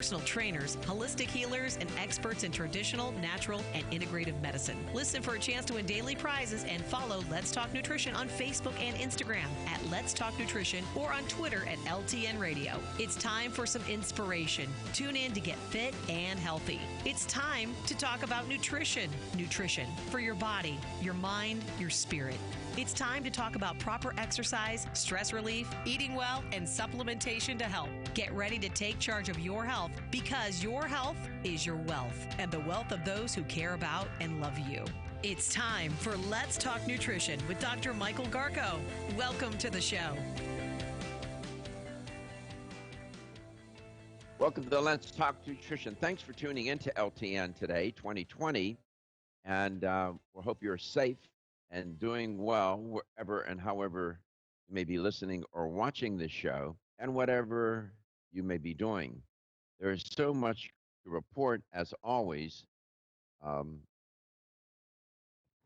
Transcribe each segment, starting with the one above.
personal trainers, holistic healers, and experts in traditional, natural, and integrative medicine. Listen for a chance to win daily prizes and follow Let's Talk Nutrition on Facebook and Instagram at Let's Talk Nutrition or on Twitter at LTN Radio. It's time for some inspiration. Tune in to get fit and healthy. It's time to talk about nutrition. Nutrition for your body, your mind, your spirit. It's time to talk about proper exercise, stress relief, eating well, and supplementation to help. Get ready to take charge of your health because your health is your wealth and the wealth of those who care about and love you. It's time for Let's Talk Nutrition with Dr. Michael Garko. Welcome to the show. Welcome to Let's Talk Nutrition. Thanks for tuning in to LTN today, 2020. And we hope you're safe and doing well wherever and however you may be listening or watching this show and whatever you may be doing. There is so much to report, as always. Of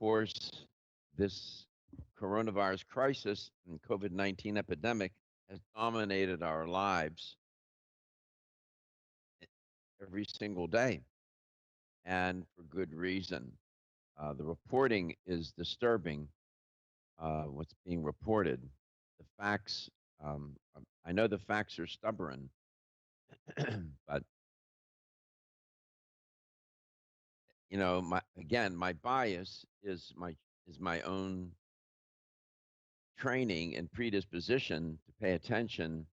course, this coronavirus crisis and COVID-19 epidemic has dominated our lives every single day, and for good reason. The reporting is disturbing, what's being reported. The facts, I know the facts are stubborn, but, my bias is my own training and predisposition to pay attention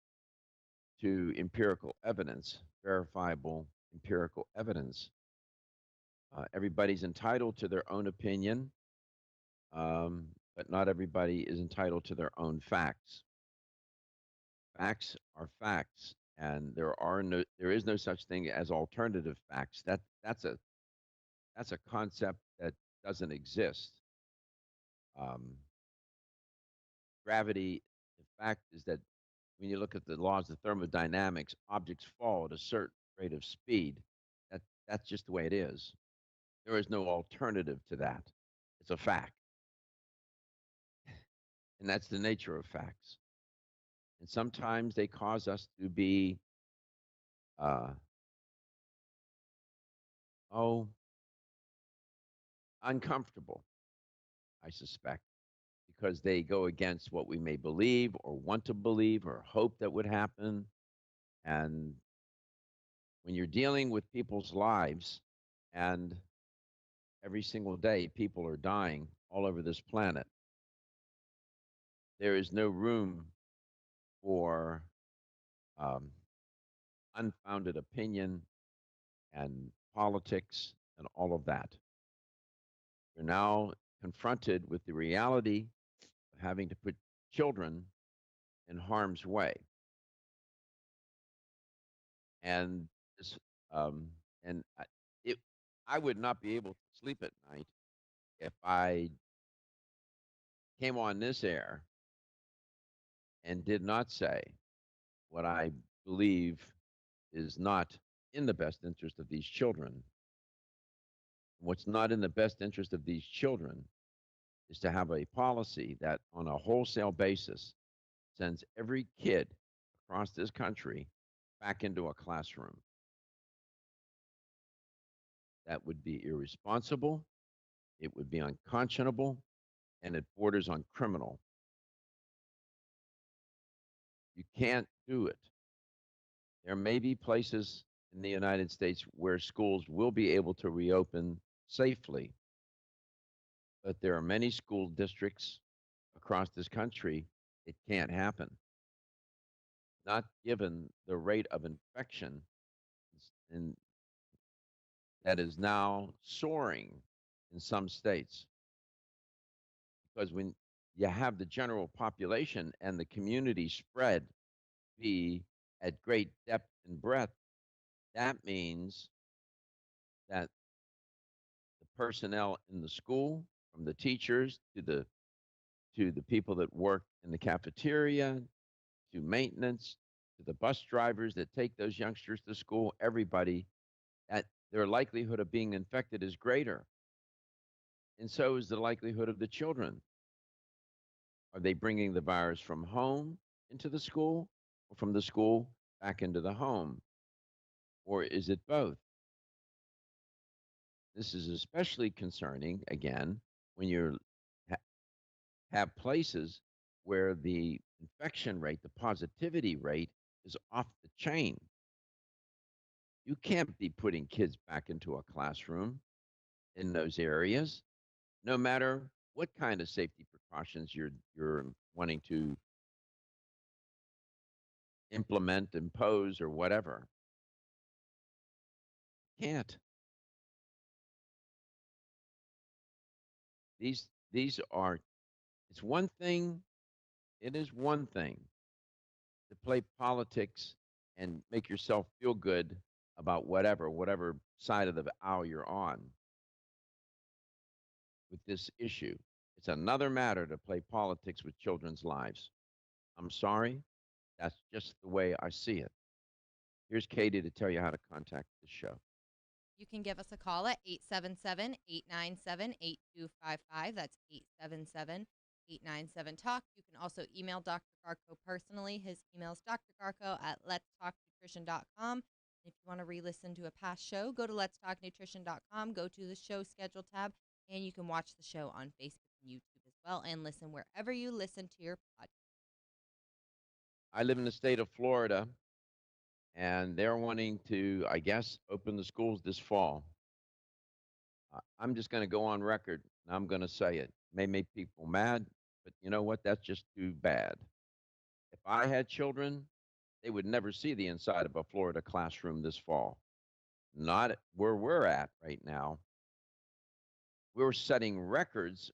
to empirical evidence, verifiable empirical evidence. Everybody's entitled to their own opinion, but not everybody is entitled to their own facts. Facts are facts, and there is no such thing as alternative facts. That's a concept that doesn't exist. Um, Gravity, the fact is that when you look at the laws of thermodynamics, objects fall at a certain rate of speed. That's just the way it is. There is no alternative to that. It's a fact. And that's the nature of facts. And sometimes they cause us to be, uh, uncomfortable, I suspect, because they go against what we may believe or want to believe or hope that would happen. And when you're dealing with people's lives, and every single day people are dying all over this planet, there is no room for um, unfounded opinion and politics and all of that. You're now confronted with the reality of having to put children in harm's way. And this, and I would not be able to sleep at night if I came on this air and did not say what I believe is not in the best interest of these children. What's not in the best interest of these children is to have a policy that, on a wholesale basis, sends every kid across this country back into a classroom. That would be irresponsible, it would be unconscionable, and it borders on criminal. You can't do it. There may be places in the United States where schools will be able to reopen safely, but there are many school districts across this country it can't happen, not given the rate of infection in, that is now soaring in some states. Because when you have the general population and the community spread be at great depth and breadth, that means that the personnel in the school, from the teachers to the people that work in the cafeteria, to maintenance, to the bus drivers that take those youngsters to school, everybody, that their likelihood of being infected is greater. And so is the likelihood of the children. Are they bringing the virus from home into the school or from the school back into the home? or is it both? This is especially concerning, again, when you ha- have places where the infection rate, the positivity rate is off the chain. You can't be putting kids back into a classroom in those areas, no matter what kind of safety precautions you're wanting to implement, impose, or whatever. Can't. These are it's one thing, it is one thing to play politics and make yourself feel good about whatever side of the aisle you're on with this issue. It's another matter to play politics with children's lives. I'm sorry, that's just the way I see it. Here's Katie to tell you how to contact the show. You can give us a call at 877-897-8255. That's 877-897-TALK. You can also email Dr. Garko personally. His email is drgarko@letstalknutrition.com. If you want to re-listen to a past show, go to letstalknutrition.com, go to the show schedule tab, and you can watch the show on Facebook and YouTube as well and listen wherever you listen to your podcast. I live in the state of Florida, and they're wanting to, I guess, open the schools this fall. I'm just going to go on record, and I'm going to say it. May make people mad, but you know what? That's just too bad. If I had children, they would never see the inside of a Florida classroom this fall. Not where we're at right now. We're setting records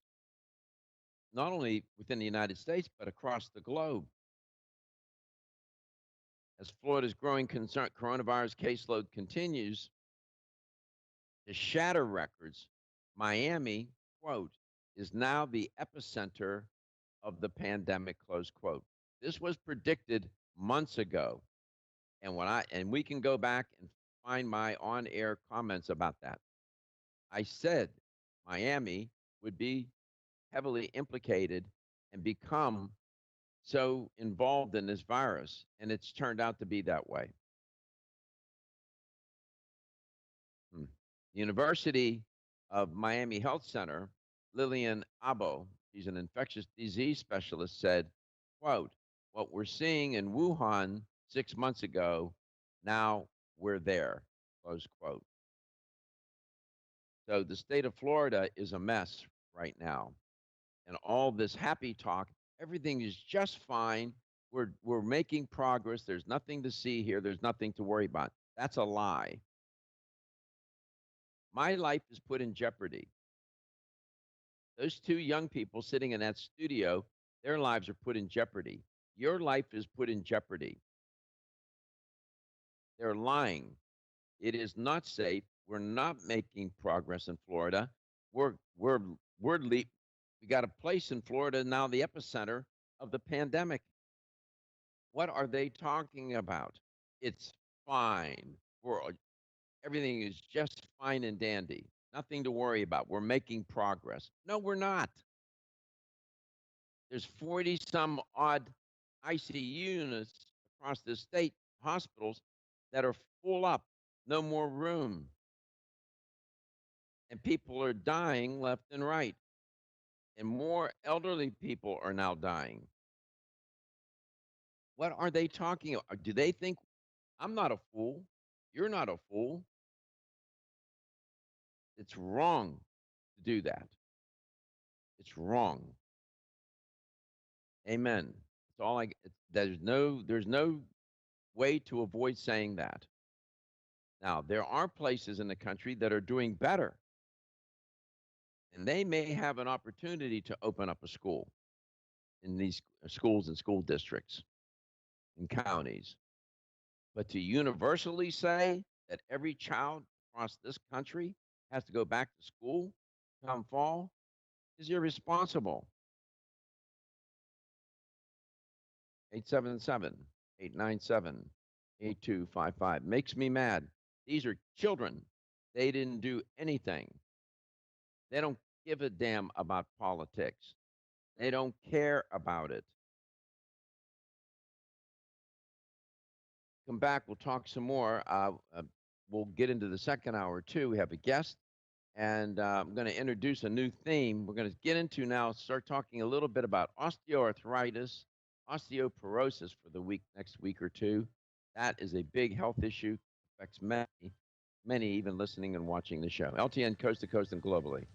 not only within the United States, but across the globe. As Florida's growing coronavirus caseload continues to shatter records, Miami, quote, is now the epicenter of the pandemic, close quote. This was predicted months ago. And we can go back and find my on-air comments about that. I said Miami would be heavily implicated and become so involved in this virus, and it's turned out to be that way. The University of Miami Health Center, Lillian Abo, she's an infectious disease specialist, said, quote, what we're seeing in Wuhan 6 months ago, now we're there, close quote. So the state of Florida is a mess right now. And all this happy talk, everything is just fine. We're making progress. There's nothing to see here. There's nothing to worry about. That's a lie. My life is put in jeopardy. Those two young people sitting in that studio, their lives are put in jeopardy. Your life is put in jeopardy. They're lying. It is not safe. We're not making progress in Florida. We're we got a place in Florida now, the epicenter of the pandemic. What are they talking about? It's fine. Everything is just fine and dandy. Nothing to worry about. We're making progress. No, we're not. There's 40 some odd ICU units across the state hospitals that are full up, no more room. And people are dying left and right. And more elderly people are now dying. What are they talking about? Do they think I'm not a fool? You're not a fool. It's wrong to do that. It's wrong. Amen. It's all there's no way to avoid saying that. Now, there are places in the country that are doing better, and they may have an opportunity to open up a school in these schools and school districts and counties. But to universally say that every child across this country has to go back to school come fall is irresponsible. 877-897-8255 makes me mad. These are children. They didn't do anything. They don't give a damn about politics. They don't care about it. Come back. We'll talk some more. we'll get into the second hour too. We have a guest, and I'm going to introduce a new theme. We're going to get into now, start talking a little bit about osteoarthritis, osteoporosis for the next week or two. That is a big health issue, affects many even listening and watching the show. LTN coast to coast and globally.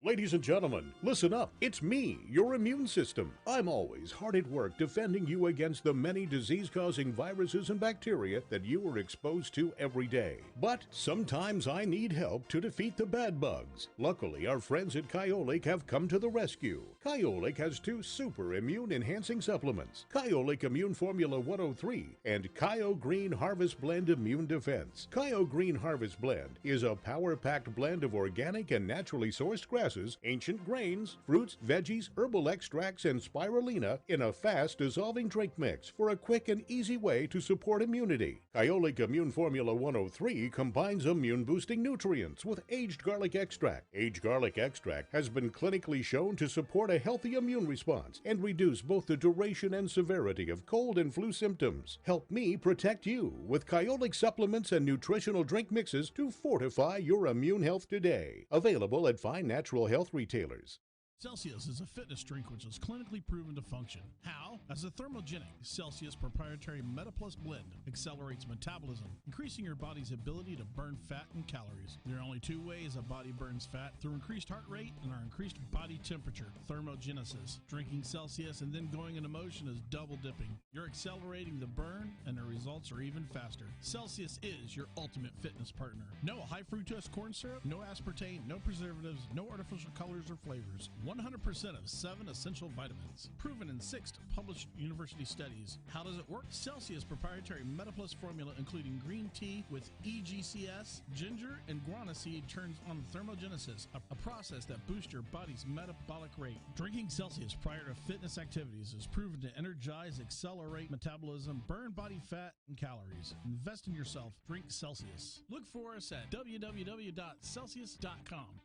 Ladies and gentlemen, listen up. It's me, your immune system. I'm always hard at work defending you against the many disease-causing viruses and bacteria that you are exposed to every day. But sometimes I need help to defeat the bad bugs. Luckily, our friends at Kyolic have come to the rescue. Kyolic has 2 super immune-enhancing supplements, Kyolic Immune Formula 103 and Kyo Green Harvest Blend Immune Defense. Kyo Green Harvest Blend is a power-packed blend of organic and naturally sourced grasses, ancient grains, fruits, veggies, herbal extracts, and spirulina in a fast-dissolving drink mix for a quick and easy way to support immunity. Kyolic Immune Formula 103 combines immune-boosting nutrients with aged garlic extract. Aged garlic extract has been clinically shown to support a healthy immune response and reduce both the duration and severity of cold and flu symptoms. Help me protect you with Kyolic supplements and nutritional drink mixes to fortify your immune health today. Available at fine natural health retailers. Celsius is a fitness drink which is clinically proven to function. How? As a thermogenic, Celsius proprietary MetaPlus blend accelerates metabolism, increasing your body's ability to burn fat and calories. There are only 2 ways a body burns fat: through increased heart rate and our increased body temperature, thermogenesis. Drinking Celsius and then going into motion is double dipping. You're accelerating the burn and the results are even faster. Celsius is your ultimate fitness partner. No high fructose corn syrup, no aspartame, no preservatives, no artificial colors or flavors. 100% of 7 essential vitamins. Proven in 6 published university studies. How does it work? Celsius proprietary MetaPlus formula, including green tea with EGCS, ginger, and guarana seed, turns on thermogenesis, a process that boosts your body's metabolic rate. Drinking Celsius prior to fitness activities is proven to energize, accelerate metabolism, burn body fat and calories. Invest in yourself. Drink Celsius. Look for us at www.celsius.com.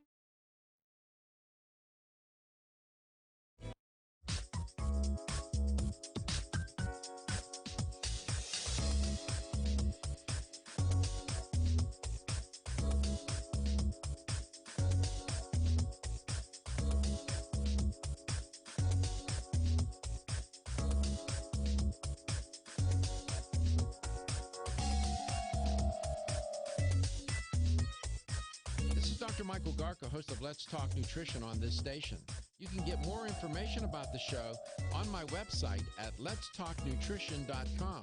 Dr. Michael Garko, host of Let's Talk Nutrition on this station. You can get more information about the show on my website at letstalknutrition.com.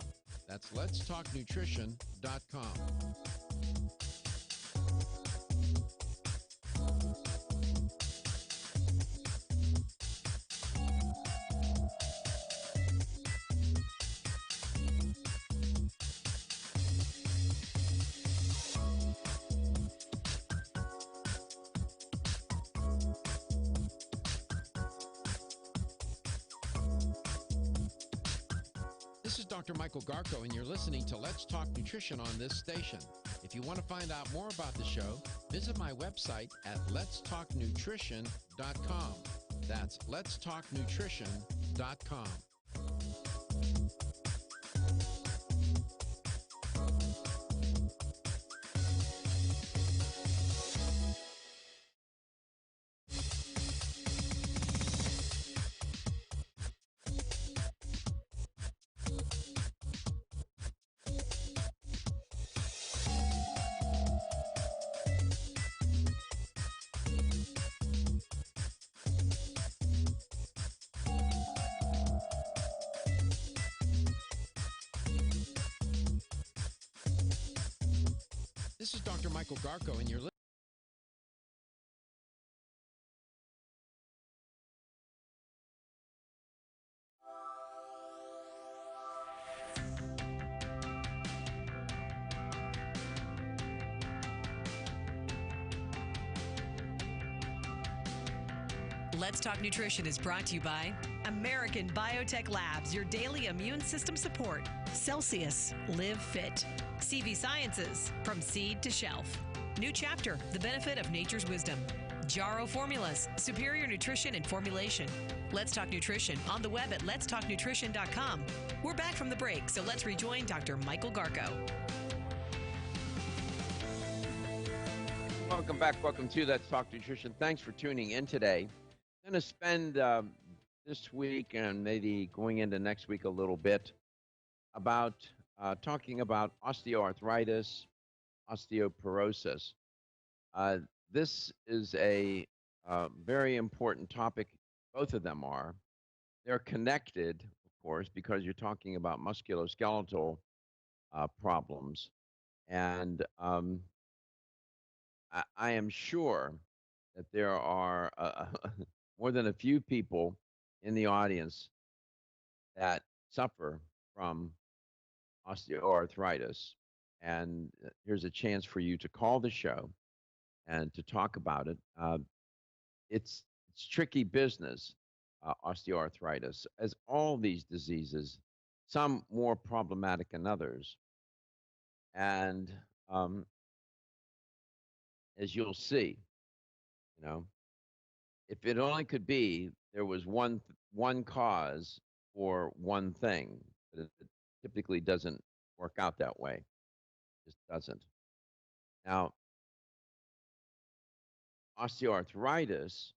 That's letstalknutrition.com. This is Dr. Michael Garko, and you're listening to Let's Talk Nutrition on this station. If you want to find out more about the show, visit my website at letstalknutrition.com. That's letstalknutrition.com. This is Dr. Michael Garko, and you're listening. Let's Talk Nutrition is brought to you by American Biotech Labs, your daily immune system support. Celsius, Live Fit. CV Sciences, from seed to shelf. New Chapter, the benefit of nature's wisdom. Jarrow Formulas, superior nutrition and formulation. Let's Talk Nutrition on the web at letstalknutrition.com. We're back from the break, so let's rejoin Dr. Michael Garko. Welcome back. Welcome to Let's Talk Nutrition. Thanks for tuning in today. I'm going to spend this week and maybe going into next week a little bit about talking about osteoarthritis, osteoporosis. This is a very important topic. Both of them are. They're connected, of course, because you're talking about musculoskeletal problems. And I am sure that there are more than a few people in the audience that suffer from osteoarthritis. And here's a chance for you to call the show and to talk about it. It's tricky business, osteoarthritis, as all these diseases, some more problematic than others. And as you'll see, you know, if it only could be there was one cause for one thing, but it typically doesn't work out that way. It just doesn't. Now, osteoarthritis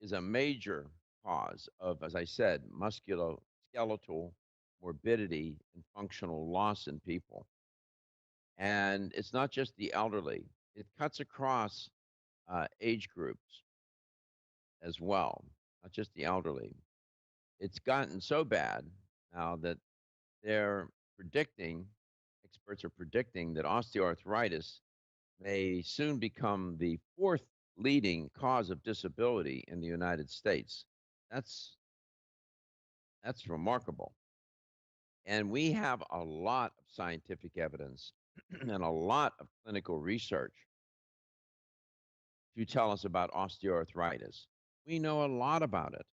is a major cause of, as I said, musculoskeletal morbidity and functional loss in people. And it's not just the elderly, it cuts across age groups as well, not just the elderly. It's gotten so bad now that they're predicting, experts are predicting that osteoarthritis may soon become the fourth leading cause of disability in the United States. That's that's remarkable. And we have a lot of scientific evidence and a lot of clinical research to tell us about osteoarthritis. We know a lot about it.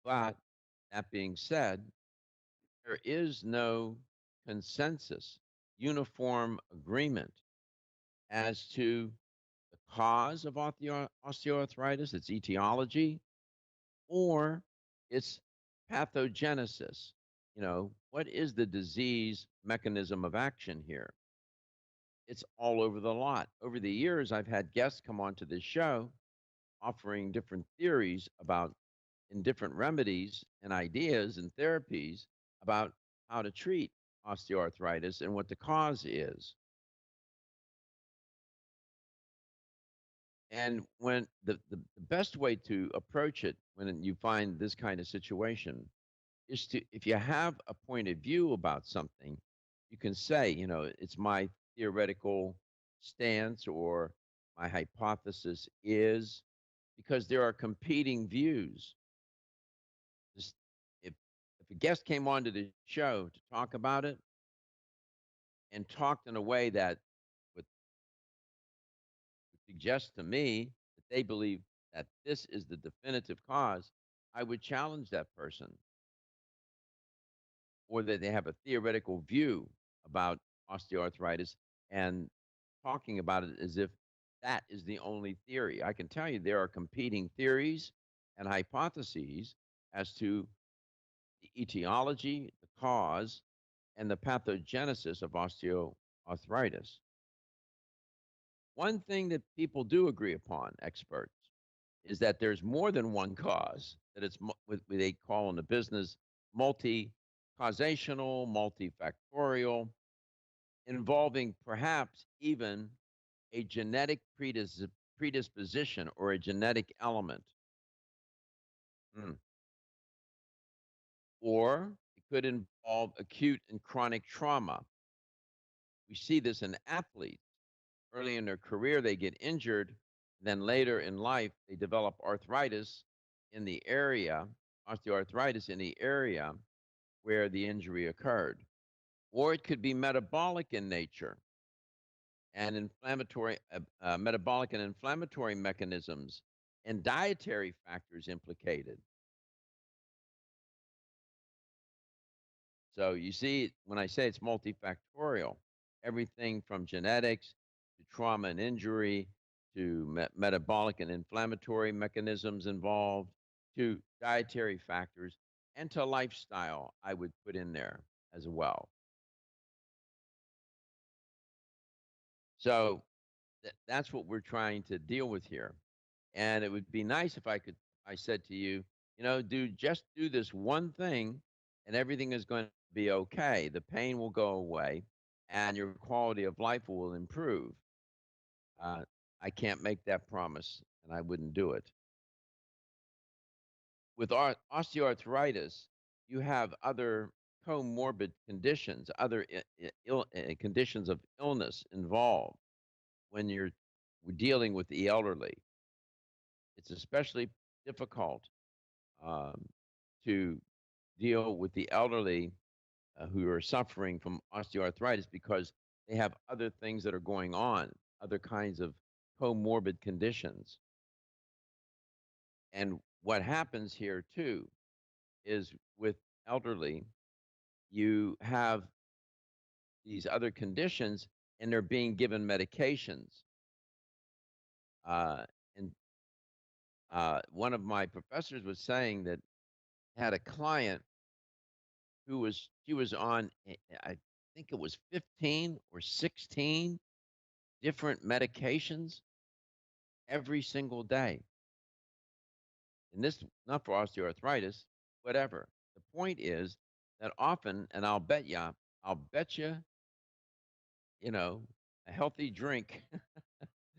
But that being said, there is no consensus, uniform agreement as to the cause of osteoarthritis, its etiology, or its pathogenesis. What is the disease mechanism of action here? It's all over the lot. Over the years, I've had guests come onto this show offering different theories about in different remedies and ideas and therapies about how to treat osteoarthritis and what the cause is. And when the best way to approach it when you find this kind of situation is to, if you have a point of view about something, you can say, it's my theoretical stance or my hypothesis is, because there are competing views. Just if a guest came onto the show to talk about it and talked in a way that would suggest to me that they believe that this is the definitive cause, I would challenge that person, or that they have a theoretical view about osteoarthritis and talking about it as if that is the only theory. I can tell you there are competing theories and hypotheses as to the etiology, the cause, and the pathogenesis of osteoarthritis. One thing that people do agree upon, experts, is that there's more than one cause, that it's what they call in the business multi-causational, multifactorial, involving perhaps even a genetic predisposition or a genetic element. Or it could involve acute and chronic trauma. We see this in athletes. Early in their career, they get injured. Then later in life, they develop arthritis in the area, osteoarthritis in the area where the injury occurred. Or it could be metabolic in nature and inflammatory, metabolic and inflammatory mechanisms and dietary factors implicated. So you see, when I say it's multifactorial, everything from genetics to trauma and injury to metabolic and inflammatory mechanisms involved, to dietary factors, and to lifestyle, I would put in there as well. So that's what we're trying to deal with here. And it would be nice if I said to you, just do this one thing and everything is going to be okay. The pain will go away and your quality of life will improve. I can't make that promise and I wouldn't do it. With osteoarthritis, you have other comorbid conditions, other conditions of illness involved when you're dealing with the elderly. It's especially difficult to deal with the elderly who are suffering from osteoarthritis because they have other things that are going on, other kinds of comorbid conditions. And what happens here too is with elderly, you have these other conditions and they're being given medications. And one of my professors was saying that had a client she was on, I think it was 15 or 16 different medications every single day. And this, not for osteoarthritis, whatever. The point is that often, and I'll bet you, a healthy drink,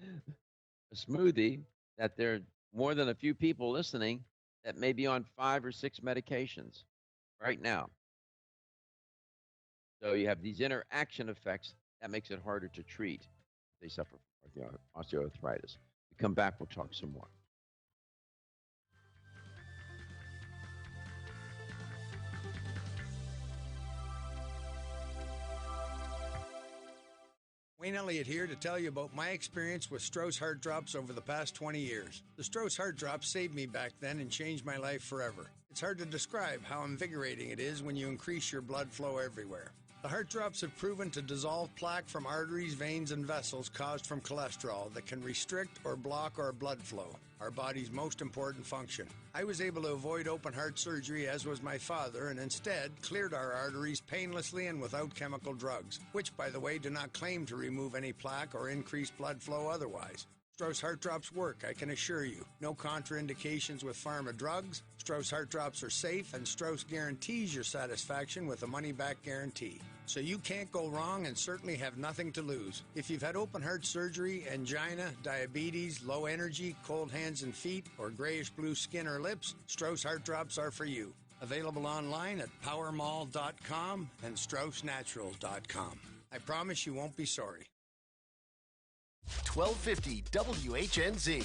a smoothie, that there are more than a few people listening that may be on 5 or 6 medications right now. So you have these interaction effects that makes it harder to treat if they suffer from osteoarthritis. We come back, we'll talk some more. Wayne Elliott here to tell you about my experience with Strauss Heart Drops over the past 20 years. The Strauss Heart Drops saved me back then and changed my life forever. It's hard to describe how invigorating it is when you increase your blood flow everywhere. The Heart Drops have proven to dissolve plaque from arteries, veins, and vessels caused from cholesterol that can restrict or block our blood flow, our body's most important function. I was able to avoid open heart surgery, as was my father, and instead cleared our arteries painlessly and without chemical drugs, which, by the way, do not claim to remove any plaque or increase blood flow otherwise. Strauss Heart Drops work, I can assure you. No contraindications with pharma drugs. Strauss Heart Drops are safe, and Strauss guarantees your satisfaction with a money-back guarantee. So you can't go wrong and certainly have nothing to lose. If you've had open heart surgery, angina, diabetes, low energy, cold hands and feet, or grayish-blue skin or lips, Strauss Heart Drops are for you. Available online at powermall.com and straussnaturals.com. I promise you won't be sorry. 1250 WHNZ.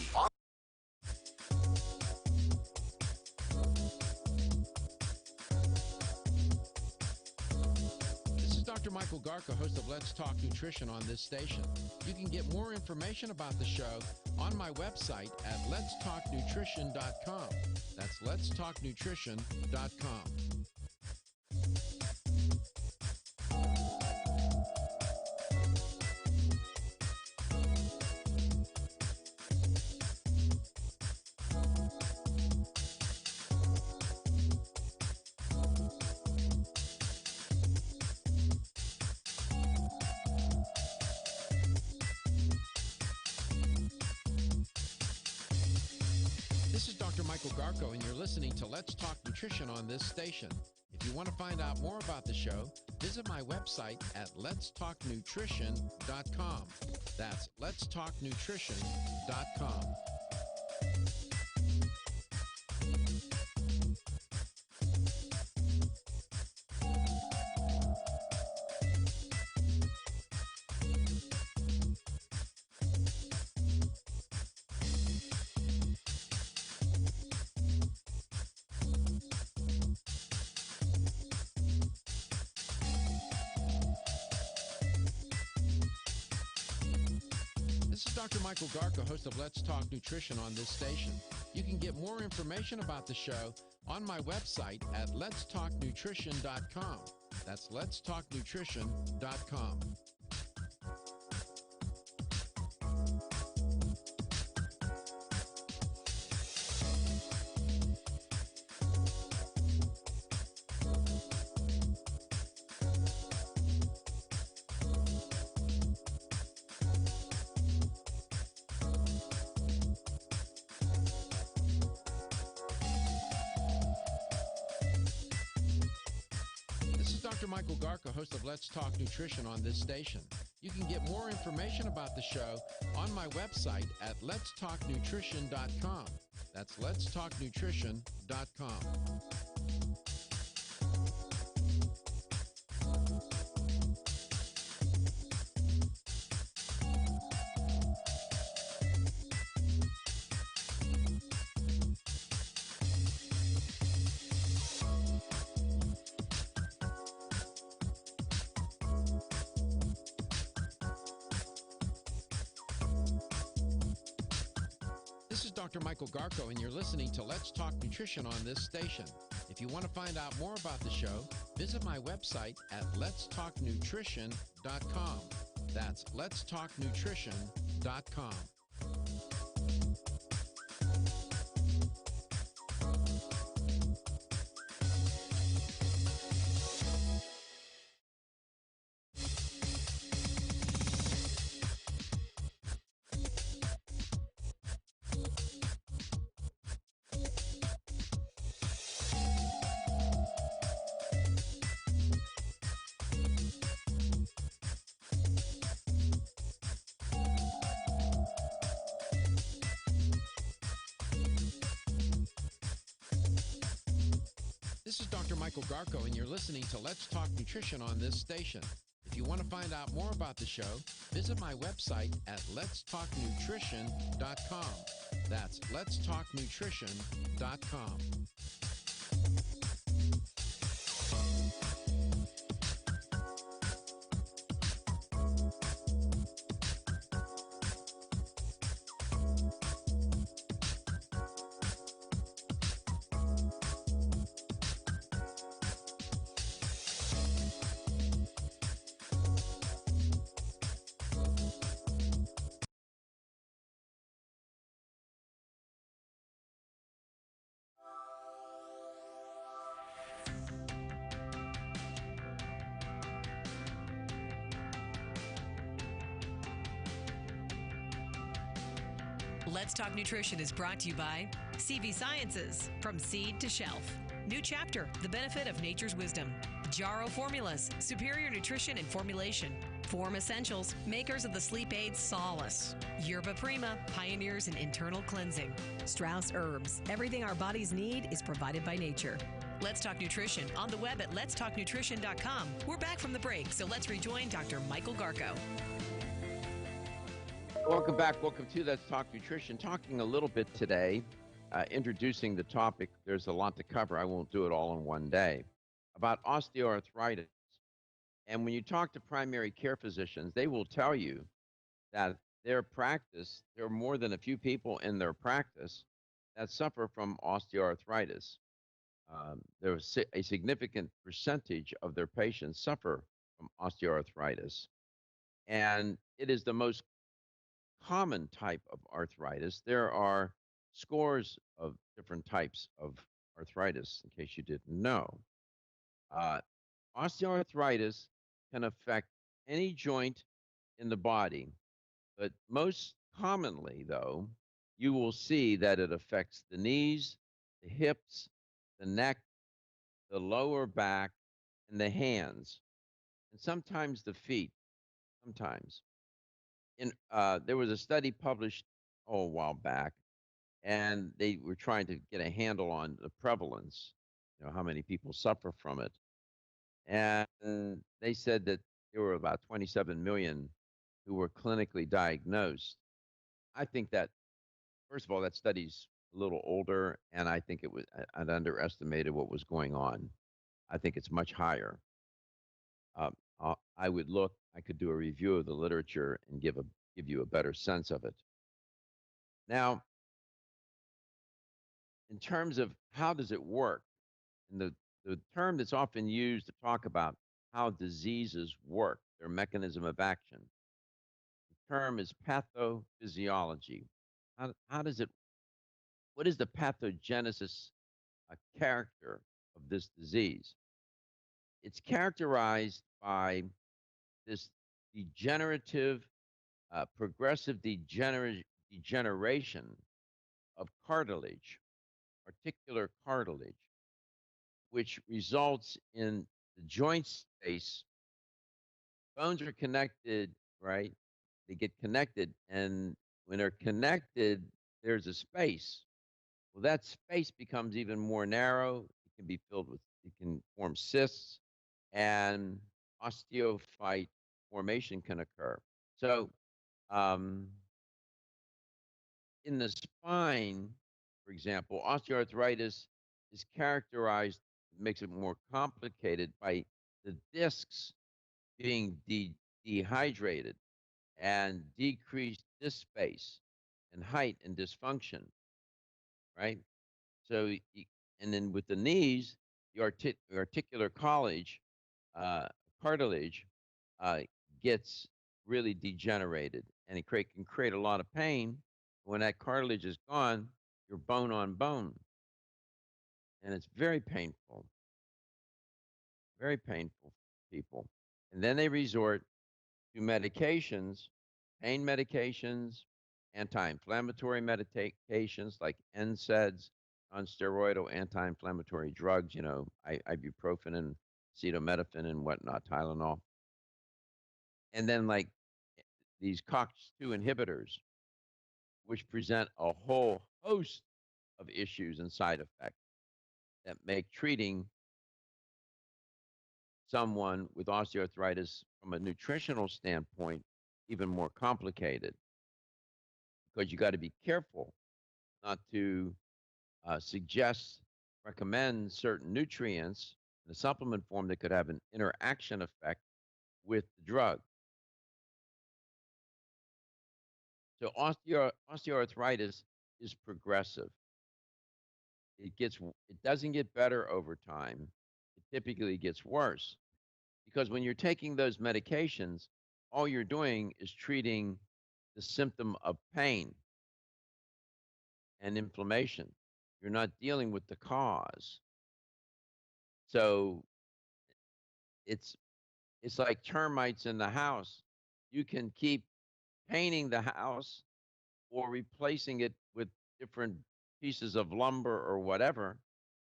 This is Dr. Michael Garka, host of Let's Talk Nutrition on this station. You can get more information about the show on my website at letstalknutrition.com. That's letstalknutrition.com. This is Dr. Michael Garko, and you're listening to Let's Talk Nutrition on this station. If you want to find out more about the show, visit my website at letstalknutrition.com. That's letstalknutrition.com. This is Dr. Michael Garka, host of Let's Talk Nutrition on this station. You can get more information about the show on my website at letstalknutrition.com. That's letstalknutrition.com. Dr. Michael Garko, host of Let's Talk Nutrition on this station. You can get more information about the show on my website at letstalknutrition.com. That's letstalknutrition.com. This is Dr. Michael Garko, and you're listening to Let's Talk Nutrition on this station. If you want to find out more about the show, visit my website at letstalknutrition.com. That's letstalknutrition.com. This is Dr. Michael Garko, and you're listening to Let's Talk Nutrition on this station. If you want to find out more about the show, visit my website at letstalknutrition.com. That's letstalknutrition.com. Let's Talk Nutrition is brought to you by CV Sciences, from seed to shelf. New chapter, the benefit of nature's wisdom. Jarrow Formulas, superior nutrition and formulation. Form Essentials, makers of the sleep aid Solace. Yerba Prima, pioneers in internal cleansing. Strauss Herbs, everything our bodies need is provided by nature. Let's Talk Nutrition on the web at letstalknutrition.com. We're back from the break, so let's rejoin Dr. Michael Garko. Welcome back. Welcome to Let's Talk Nutrition. Talking a little bit today, introducing the topic. There's a lot to cover. I won't do it all in one day. About osteoarthritis. And when you talk to primary care physicians, they will tell you that their practice, there are more than a few people in their practice that suffer from osteoarthritis. There's a significant percentage of their patients suffer from osteoarthritis. And it is the most common type of arthritis. There are scores of different types of arthritis, in case you didn't know. Osteoarthritis can affect any joint in the body, but most commonly, though, you will see that it affects the knees, the hips, the neck, the lower back, and the hands, and sometimes the feet, sometimes. There was a study published a while back, and they were trying to get a handle on the prevalence, how many people suffer from it. And they said that there were about 27 million who were clinically diagnosed. I think that, first of all, that study's a little older, and I think I'd underestimated what was going on. I think it's much higher. I could do a review of the literature and give you a better sense of it. Now, in terms of how does it work, and the term that's often used to talk about how diseases work, their mechanism of action, the term is pathophysiology. What is the pathogenesis, character of this disease? It's characterized by this progressive degeneration of cartilage, articular cartilage, which results in the joint space, bones are connected, right? They get connected, and when they're connected, there's a space. Well, that space becomes even more narrow. It can be filled with, it can form cysts, and osteophyte formation can occur. So, um, in the spine, for example, osteoarthritis is characterized, makes it more complicated by the discs being dehydrated and decreased disc space and height and dysfunction, right? So, and then with the knees, the articular uh, cartilage uh, gets really degenerated, and can create a lot of pain. When that cartilage is gone, you're bone on bone, and it's very painful for people. And then they resort to medications, pain medications, anti-inflammatory medications like NSAIDs, non-steroidal anti-inflammatory drugs, ibuprofen and acetaminophen and whatnot, Tylenol. And then like these COX-2 inhibitors, which present a whole host of issues and side effects that make treating someone with osteoarthritis from a nutritional standpoint even more complicated, because you got to be careful not to recommend certain nutrients in a supplement form that could have an interaction effect with the drug. So osteoarthritis is progressive. It doesn't get better over time. It typically gets worse, because when you're taking those medications, all you're doing is treating the symptom of pain and inflammation. You're not dealing with the cause. So it's it's like termites in the house. You can keep painting the house or replacing it with different pieces of lumber or whatever,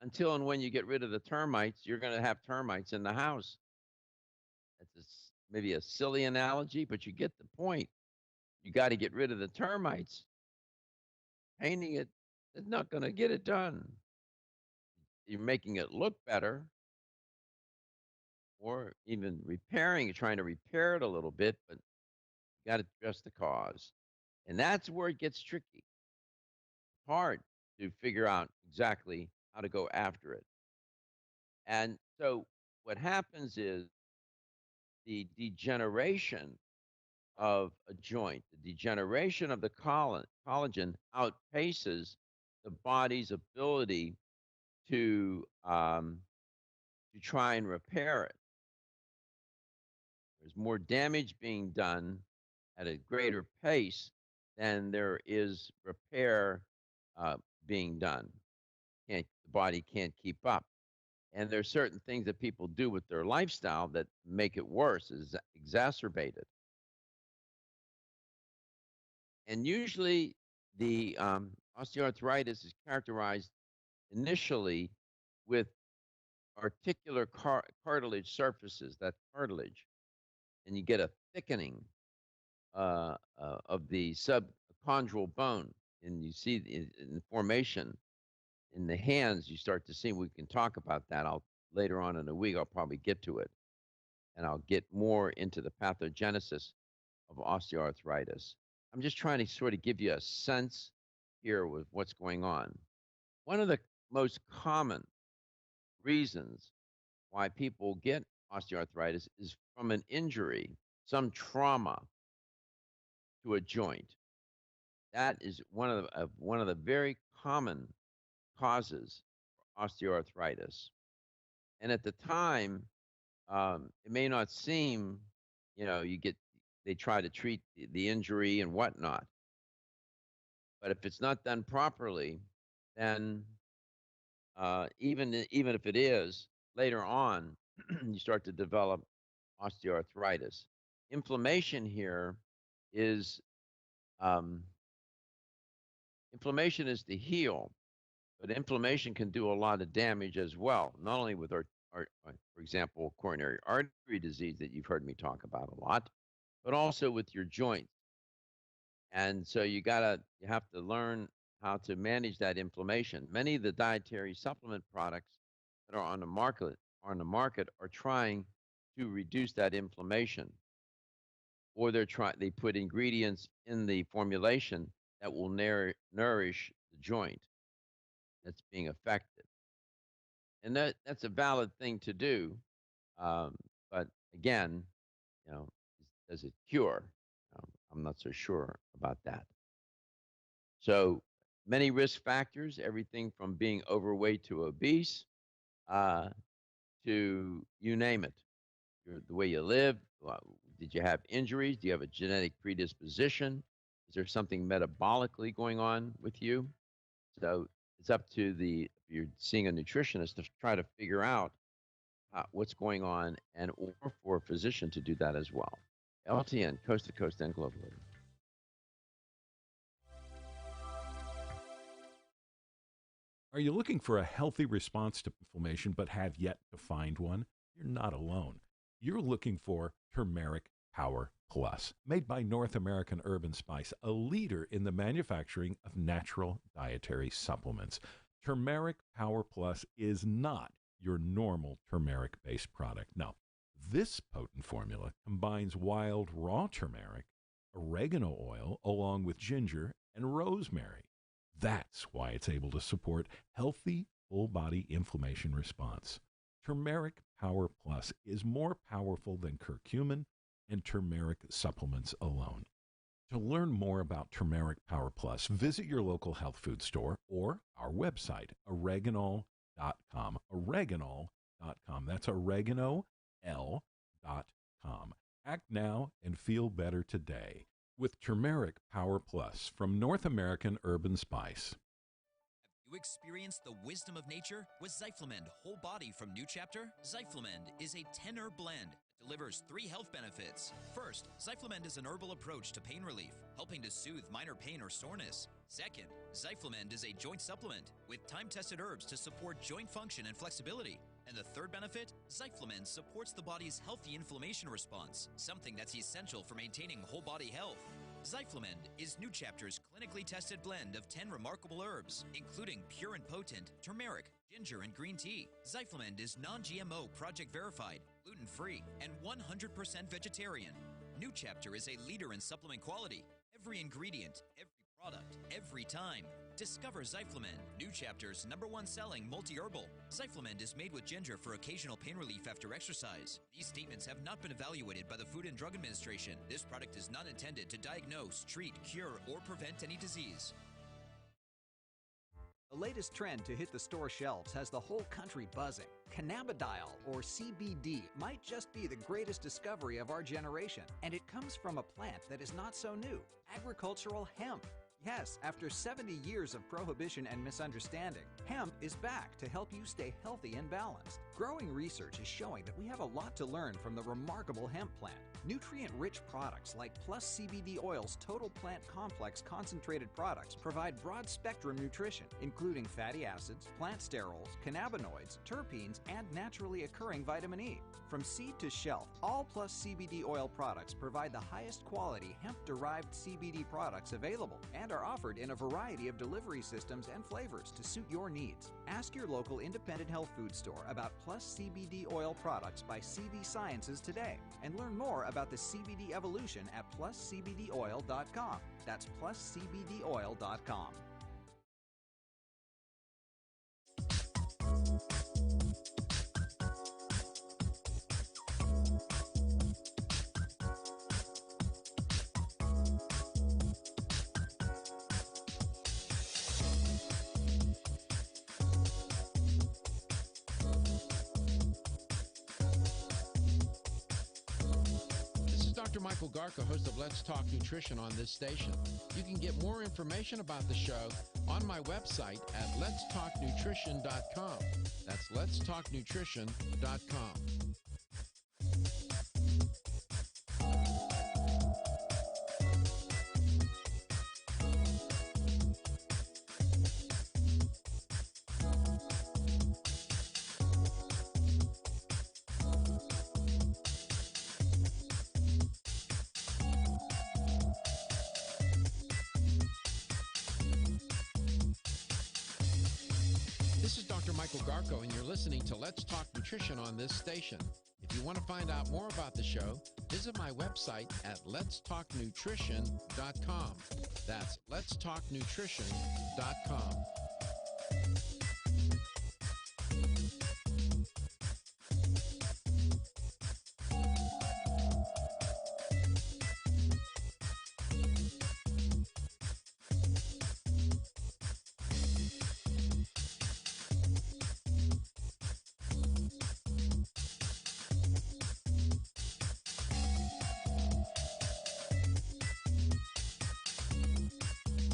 until and when you get rid of the termites, you're going to have termites in the house. Maybe a silly analogy, but you get the point. You got to get rid of the termites. Painting it is not going to get it done. You're making it look better, or even repairing it, trying to repair it a little bit, but you got to address the cause. And that's where it gets tricky. Hard to figure out exactly how to go after it. And so what happens is the degeneration of a joint, the degeneration of the collagen outpaces the body's ability to try and repair it. There's more damage being done at a greater pace than there is repair uh, being done. The body can't keep up. And there's certain things that people do with their lifestyle that make it worse, is exacerbated. And usually the osteoarthritis is characterized initially with articular cartilage surfaces, that cartilage, and you get a thickening of the subchondral bone, and you see in the formation in the hands. You start to see. We can talk about that. I'll later on in the week. I'll probably get to it, and I'll get more into the pathogenesis of osteoarthritis. I'm just trying to sort of give you a sense here with what's going on. One of the most common reasons why people get osteoarthritis is from an injury, some trauma to a joint. That is one of the very common causes for osteoarthritis. And at the time, it may not seem, they try to treat the injury and whatnot. But if it's not done properly, then even if it is, later on, you start to develop osteoarthritis. Inflammation here is um, inflammation is the heal, but inflammation can do a lot of damage as well, not only with for example, coronary artery disease that you've heard me talk about a lot, but also with your joints. And so you have to learn how to manage that inflammation. Many of the dietary supplement products that are on the market are trying to reduce that inflammation, or they put ingredients in the formulation that will nourish the joint that's being affected. And that's a valid thing to do. But again, does it cure? I'm not so sure about that. So many risk factors, everything from being overweight to obese, uh, to you name it. The way you live, did you have injuries? Do you have a genetic predisposition? Is there something metabolically going on with you? So it's up to if you're seeing a nutritionist to try to figure out what's going on, and or for a physician to do that as well. LTN, coast to coast and globally. Are you looking for a healthy response to inflammation but have yet to find one? You're not alone. You're looking for Turmeric Power Plus, made by North American Herb and Spice, a leader in the manufacturing of natural dietary supplements. Turmeric Power Plus is not your normal turmeric-based product. No, this potent formula combines wild raw turmeric, oregano oil, along with ginger and rosemary. That's why it's able to support healthy, full-body inflammation response. Turmeric Power Plus is more powerful than curcumin and turmeric supplements alone. To learn more about Turmeric Power Plus, visit your local health food store or our website, oreganol.com. Oreganol.com. That's oregano.com. Act now and feel better today with Turmeric Power Plus from North American Herb and Spice. You experience the wisdom of nature with Zyflamend Whole Body from New Chapter? Zyflamend is a 10-herb blend that delivers 3 health benefits. First, Zyflamend is an herbal approach to pain relief, helping to soothe minor pain or soreness. Second, Zyflamend is a joint supplement with time-tested herbs to support joint function and flexibility. And the third benefit, Zyflamend supports the body's healthy inflammation response, something that's essential for maintaining whole body health. Zyflamend is New Chapter's clinically tested blend of 10 remarkable herbs, including pure and potent turmeric, ginger, and green tea. Zyflamend is non-GMO, project verified, gluten-free, and 100% vegetarian. New Chapter is a leader in supplement quality. Every ingredient, every product, every time. Discover Zyflamend, New Chapter's #1 selling multi-herbal. Zyflamend is made with ginger for occasional pain relief after exercise. These statements have not been evaluated by the Food and Drug Administration. This product is not intended to diagnose, treat, cure, or prevent any disease. The latest trend to hit the store shelves has the whole country buzzing. Cannabidiol, or CBD, might just be the greatest discovery of our generation, and it comes from a plant that is not so new, agricultural hemp. Yes, after 70 years of prohibition and misunderstanding, hemp is back to help you stay healthy and balanced. Growing research is showing that we have a lot to learn from the remarkable hemp plant. Nutrient-rich products like Plus CBD Oil's Total Plant Complex concentrated products provide broad-spectrum nutrition, including fatty acids, plant sterols, cannabinoids, terpenes, and naturally occurring vitamin E. From seed to shelf, all Plus CBD Oil products provide the highest quality hemp-derived CBD products available and are offered in a variety of delivery systems and flavors to suit your needs. Ask your local independent health food store about Plus CBD Oil products by CV Sciences today and learn more about the CBD evolution at pluscbdoil.com. That's pluscbdoil.com. Dr. Michael Garka, host of Let's Talk Nutrition on this station. You can get more information about the show on my website at letstalknutrition.com. That's letstalknutrition.com. Michael Garco, and you're listening to Let's Talk Nutrition on this station. If you want to find out more about the show, visit my website at letstalknutrition.com. That's letstalknutrition.com.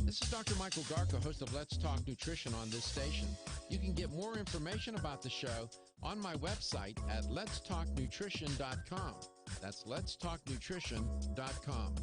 This is Dr. Michael Garco, host of Let's Talk Nutrition on this station. You can get more information about the show on my website at letstalknutrition.com. That's letstalknutrition.com.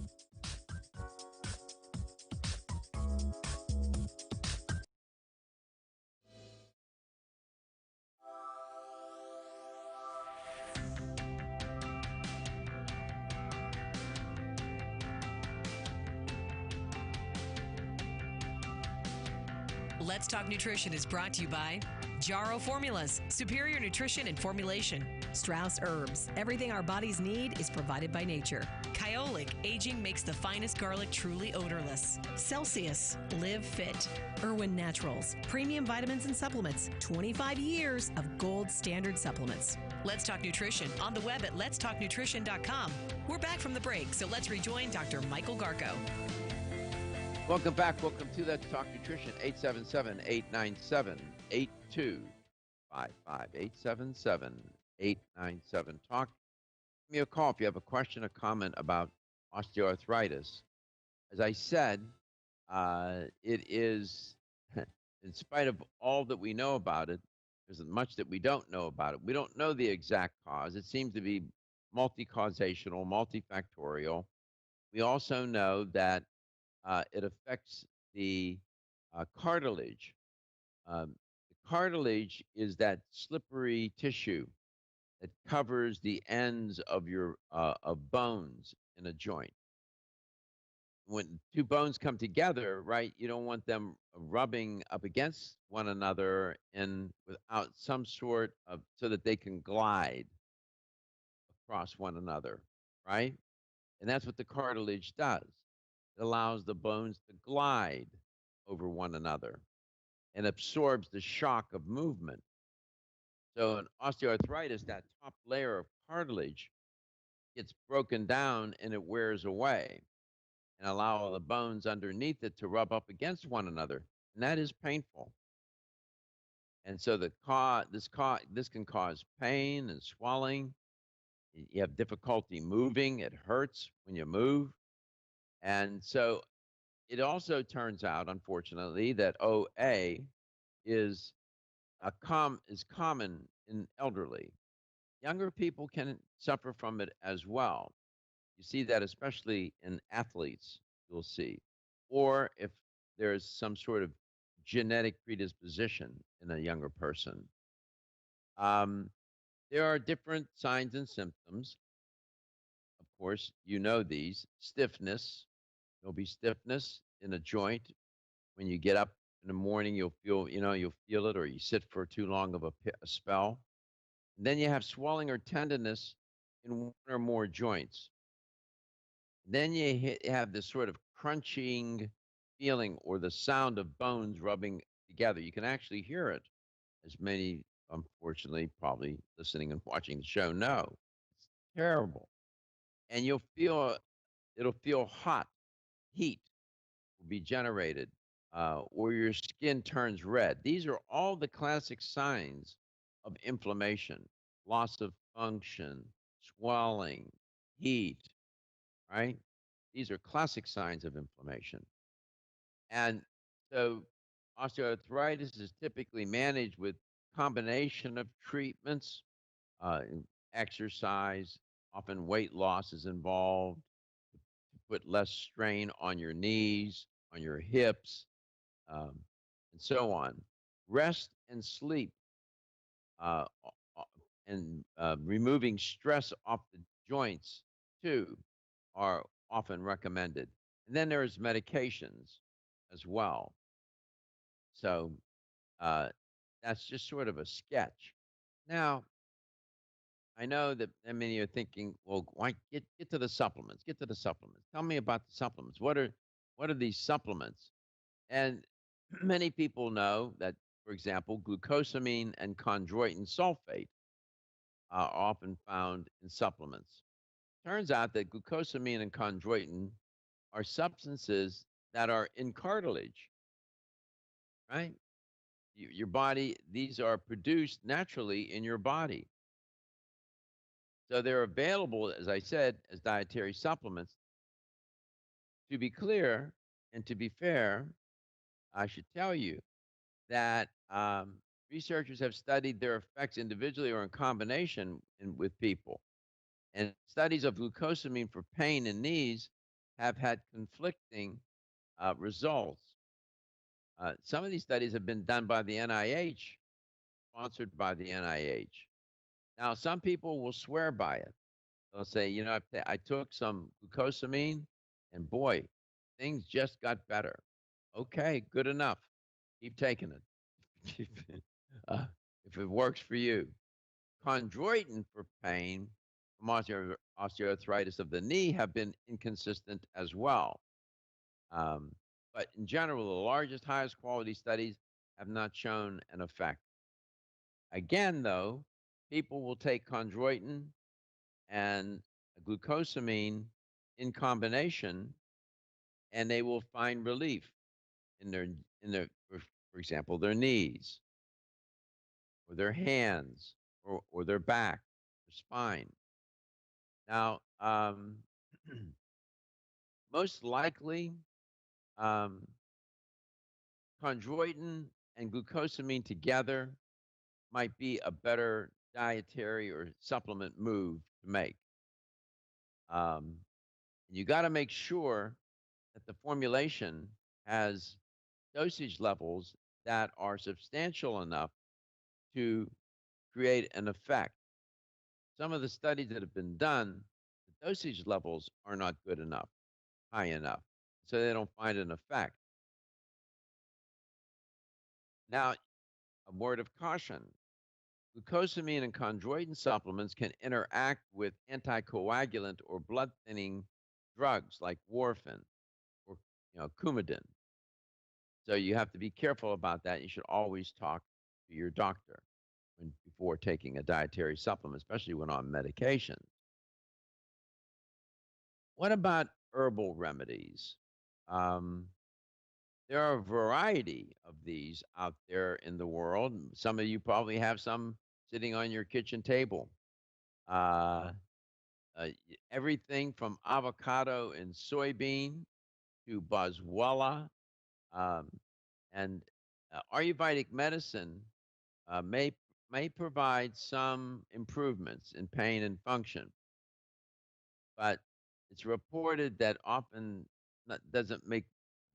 Let's Talk Nutrition is brought to you by Jarrow Formulas, superior nutrition and formulation. Strauss Herbs, everything our bodies need is provided by nature. Kyolic, aging makes the finest garlic truly odorless. Celsius, live fit. Irwin Naturals, premium vitamins and supplements. 25 years of gold standard supplements. Let's Talk Nutrition on the web at letstalknutrition.com. We're back from the break, so let's rejoin Dr. Michael Garco. Welcome back. Welcome to Let's Talk Nutrition. 877-897-8255. 877-897-TALK. Give me a call if you have a question or comment about osteoarthritis. As I said, it is, in spite of all that we know about it, there's much that we don't know about it. We don't know the exact cause. It seems to be multi-causational, multifactorial. We also know that it affects the cartilage. The cartilage is that slippery tissue that covers the ends of your of bones in a joint. When two bones come together, right, you don't want them rubbing up against one another and without some sort of, so that they can glide across one another, right? And that's what the cartilage does. It allows the bones to glide over one another and absorbs the shock of movement. So in osteoarthritis, that top layer of cartilage gets broken down and it wears away and allow the bones underneath it to rub up against one another. And that is painful. And so this can cause pain and swelling. You have difficulty moving. It hurts when you move. And so it also turns out, unfortunately, that OA is common in elderly. Younger people can suffer from it as well. You see that especially in athletes, you'll see. Or if there's some sort of genetic predisposition in a younger person. There are different signs and symptoms. Of course, you know these. Stiffness. There'll be stiffness in a joint. When you get up in the morning, you'll feel it, or you sit for too long of a spell. And then you have swelling or tenderness in one or more joints. Then you have this sort of crunching feeling or the sound of bones rubbing together. You can actually hear it, as many, unfortunately, probably listening and watching the show know. It's terrible. And it'll feel hot. Heat will be generated, or your skin turns red. These are all the classic signs of inflammation: loss of function, swelling, heat, right? These are classic signs of inflammation. And so osteoarthritis is typically managed with combination of treatments, exercise, often weight loss is involved, to put less strain on your knees, on your hips, and so on. Rest and sleep, uh, and removing stress off the joints too are often recommended. And then there's medications as well. So that's just sort of a sketch. Now, I know that many are thinking, well, why get to the supplements? Get to the supplements. Tell me about the supplements. What are these supplements? And many people know that, for example, glucosamine and chondroitin sulfate are often found in supplements. Turns out that glucosamine and chondroitin are substances that are in cartilage, right? Your body, these are produced naturally in your body. So they're available, as I said, as dietary supplements. To be clear and to be fair, I should tell you that researchers have studied their effects individually or in combination with people. And studies of glucosamine for pain in knees have had conflicting results. Some of these studies have been done by the NIH, sponsored by the NIH. Now, some people will swear by it. They'll say, I took some glucosamine and boy, things just got better. Okay, good enough. Keep taking it. uh, if it works for you. Chondroitin for pain from osteoarthritis of the knee have been inconsistent as well. But in general, the largest, highest quality studies have not shown an effect. Again, though, people will take chondroitin and glucosamine in combination, and they will find relief in their for example, their knees or their hands or their back, their spine. Now, most likely, um, chondroitin and glucosamine together might be a better dietary or supplement move to make. Um, you got to make sure that the formulation has dosage levels that are substantial enough to create an effect. Some of the studies that have been done, the dosage levels are not good enough, high enough, so they don't find an effect. Now, a word of caution. Glucosamine and chondroitin supplements can interact with anticoagulant or blood thinning drugs like warfarin or Coumadin. So you have to be careful about that. You should always talk to your doctor before taking a dietary supplement, especially when on medication. What about herbal remedies? Um, there are a variety of these out there in the world. Some of you probably have some sitting on your kitchen table. Uh, Everything from avocado and soybean to boswellia, um, and Ayurvedic medicine may provide some improvements in pain and function, but it's reported that often doesn't make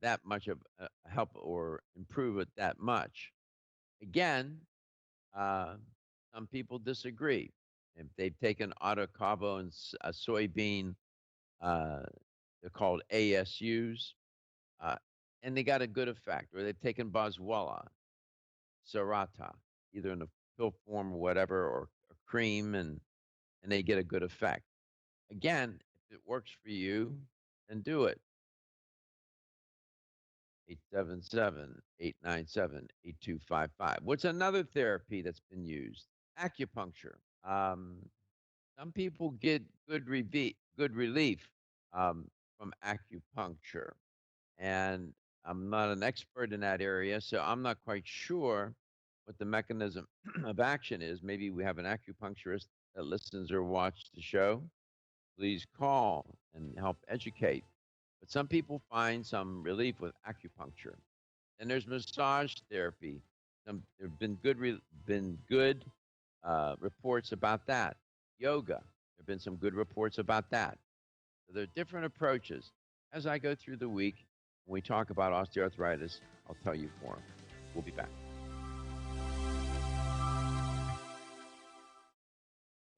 that much of a help or improve it that much. Again, uh, some people disagree. If they've taken avocado and soybean, uh, they're called ASUs, uh, and they got a good effect, or they've taken boswellia, serrata, either in a pill form or whatever, or a cream, and they get a good effect. Again, if it works for you, then do it. 877-897-8255. What's another therapy that's been used? Acupuncture. Um, some people get good relief from acupuncture. And I'm not an expert in that area, so I'm not quite sure what the mechanism of action is. Maybe we have an acupuncturist that listens or watches the show. Please call and help educate. But some people find some relief with acupuncture. And there's massage therapy. There have been good reports about that. Yoga. There have been some good reports about that. So there are different approaches. As I go through the week, when we talk about osteoarthritis, I'll tell you more. We'll be back.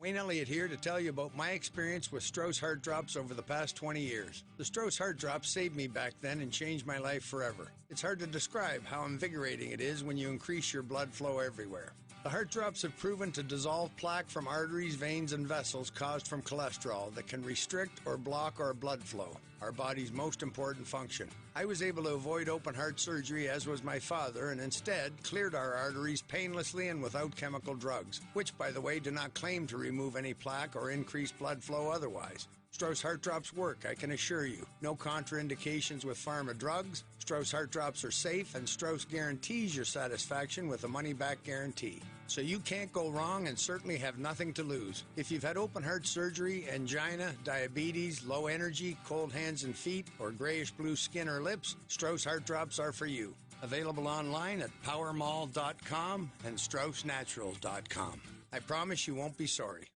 Wayne Elliott here to tell you about my experience with Strauss Heart Drops over the past 20 years. The Strauss Heart Drops saved me back then and changed my life forever. It's hard to describe how invigorating it is when you increase your blood flow everywhere. The Heart Drops have proven to dissolve plaque from arteries, veins, and vessels caused from cholesterol that can restrict or block our blood flow, our body's most important function. I was able to avoid open heart surgery, as was my father, and instead cleared our arteries painlessly and without chemical drugs, which, by the way, do not claim to remove any plaque or increase blood flow otherwise. Strauss Heart Drops work, I can assure you. No contraindications with pharma drugs. Strauss Heart Drops are safe, and Strauss guarantees your satisfaction with a money-back guarantee. So you can't go wrong and certainly have nothing to lose. If you've had open heart surgery, angina, diabetes, low energy, cold hands and feet, or grayish-blue skin or lips, Strauss Heart Drops are for you. Available online at powermall.com and straussnaturals.com. I promise you won't be sorry.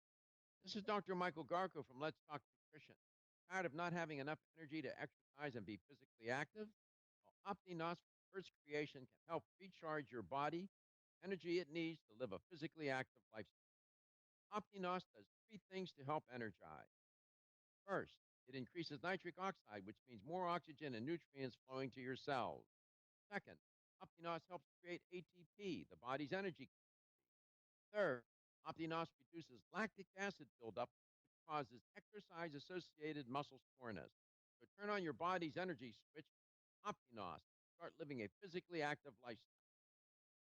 This is Dr. Michael Garko from Let's Talk Nutrition. Tired of not having enough energy to exercise and be physically active? Well, OptiNos from Earth's creation can help recharge your body, energy it needs to live a physically active lifestyle. OptiNos does three things to help energize. First, it increases nitric oxide, which means more oxygen and nutrients flowing to your cells. Second, OptiNos helps create ATP, the body's energy. Third, OptiNos reduces lactic acid buildup, which causes exercise-associated muscle soreness. So turn on your body's energy switch, OptiNos, and start living a physically active lifestyle.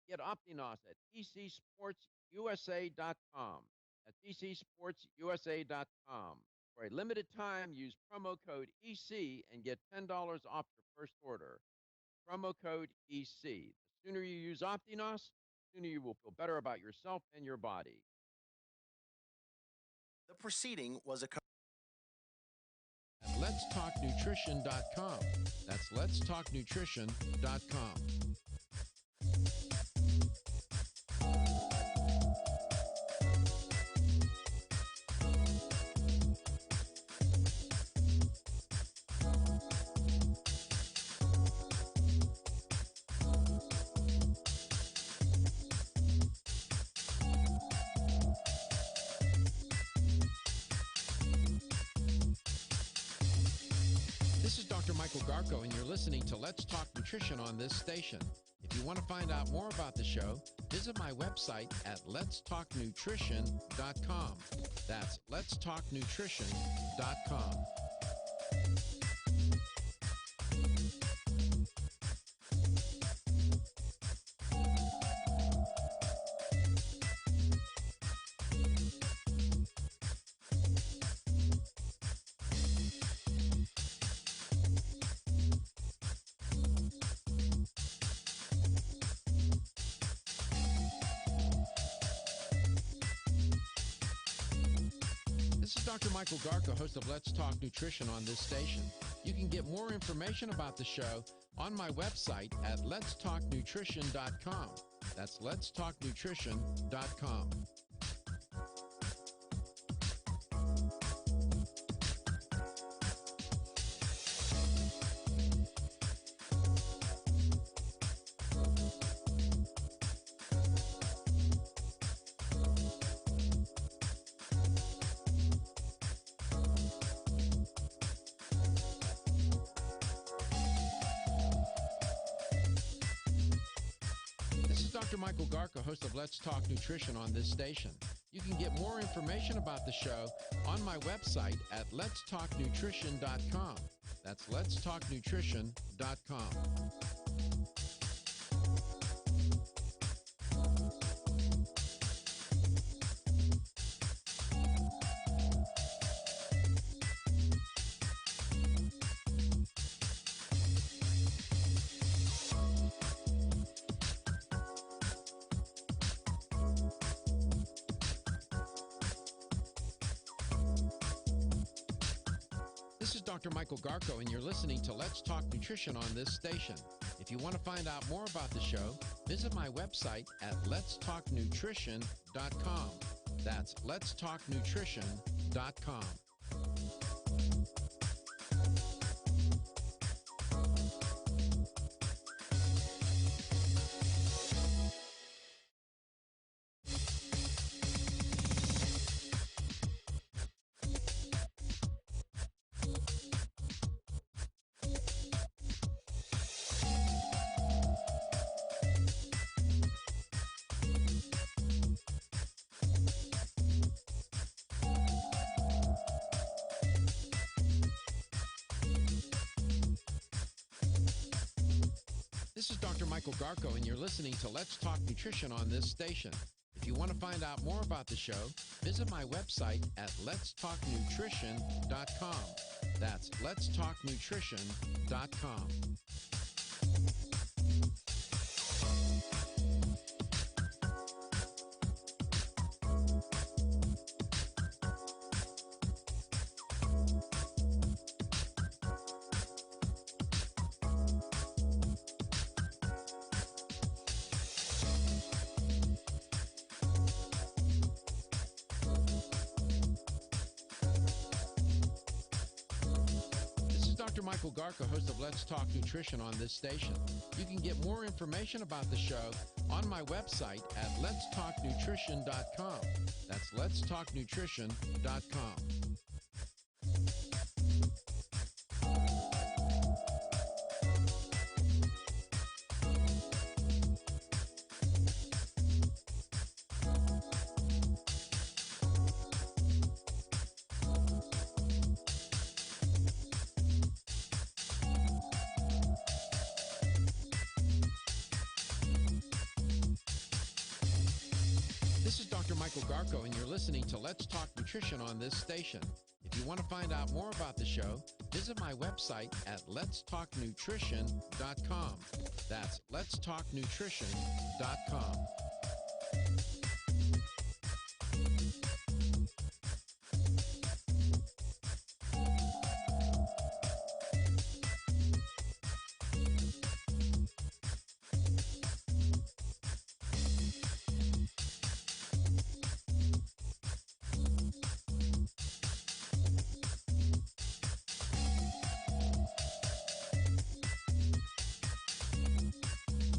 Get OptiNos at ecsportsusa.com. That's ecsportsusa.com. For a limited time, use promo code EC and get $10 off your first order. Promo code EC. The sooner you use OptiNos, the sooner you will feel better about yourself and your body. The proceeding was a Let'sTalkNutrition.com. That's Let'sTalkNutrition.com. This is Dr. Michael Garko, and you're listening to Let's Talk Nutrition on this station. If you want to find out more about the show, visit my website at letstalknutrition.com. That's letstalknutrition.com. This is Dr. Michael Garko, host of Let's Talk Nutrition on this station. You can get more information about the show on my website at letstalknutrition.com. That's letstalknutrition.com. Dr. Michael Garko, host of Let's Talk Nutrition on this station. You can get more information about the show on my website at letstalknutrition.com. That's letstalknutrition.com. This is Dr. Michael Garko, and you're listening to Let's Talk Nutrition on this station. If you want to find out more about the show, visit my website at letstalknutrition.com. That's letstalknutrition.com. This is Dr. Michael Garko, and you're listening to Let's Talk Nutrition on this station. If you want to find out more about the show, visit my website at letstalknutrition.com. That's letstalknutrition.com. Dr. Michael Garko, host of Let's Talk Nutrition on this station. You can get more information about the show on my website at letstalknutrition.com. That's letstalknutrition.com. This is Dr. Michael Garko, and you're listening to Let's Talk Nutrition on this station. If you want to find out more about the show, visit my website at letstalknutrition.com. That's letstalknutrition.com.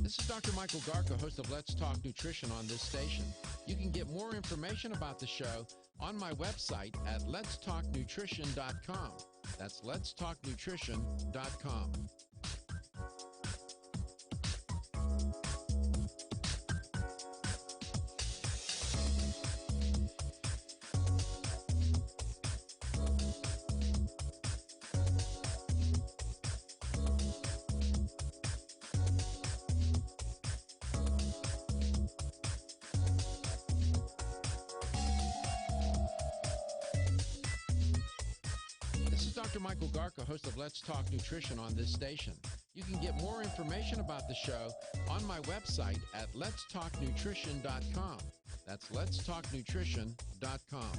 This is Dr. Michael Garko, host of Let's Talk Nutrition on this station. You can get more information about the show on my website at letstalknutrition.com. That's letstalknutrition.com. This is Dr. Michael Garko, host of Let's Talk Nutrition on this station. You can get more information about the show on my website at letstalknutrition.com. That's letstalknutrition.com.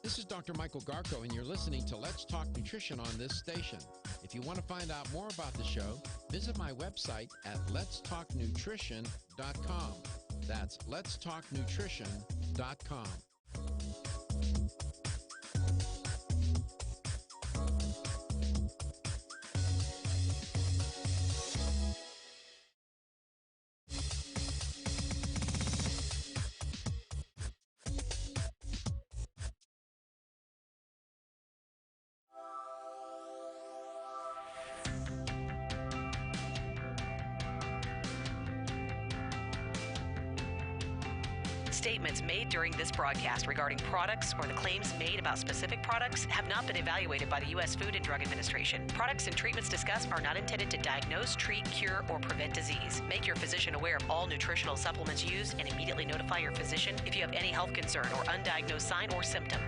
This is Dr. Michael Garko, and you're listening to Let's Talk Nutrition on this station. If you want to find out more about the show, visit my website at letstalknutrition.com. That's letstalknutrition.com. Statements made during this broadcast regarding products or the claims made about specific products have not been evaluated by the U.S. Food and Drug Administration. Products and treatments discussed are not intended to diagnose, treat, cure, or prevent disease. Make your physician aware of all nutritional supplements used and immediately notify your physician if you have any health concern or undiagnosed sign or symptom.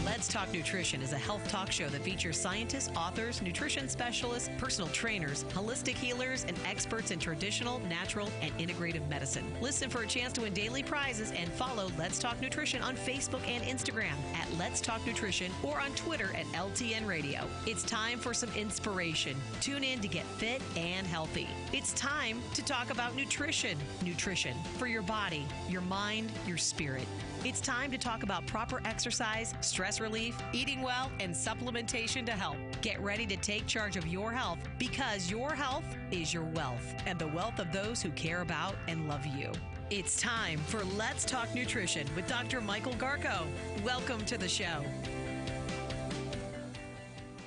Let's Talk Nutrition is a health talk show that features scientists, authors, nutrition specialists, personal trainers, holistic healers, and experts in traditional, natural, and integrative medicine. Listen for a chance to win daily prizes and follow Let's Talk Nutrition on Facebook and Instagram at Let's Talk Nutrition or on Twitter at LTN Radio. It's time for some inspiration. Tune in to get fit and healthy. It's time to talk about nutrition. Nutrition for your body, your mind, your spirit. It's time to talk about proper exercise, stress relief, eating well, and supplementation to help. Get ready to take charge of your health because your health is your wealth and the wealth of those who care about and love you. It's time for Let's Talk Nutrition with Dr. Michael Garko. Welcome to the show.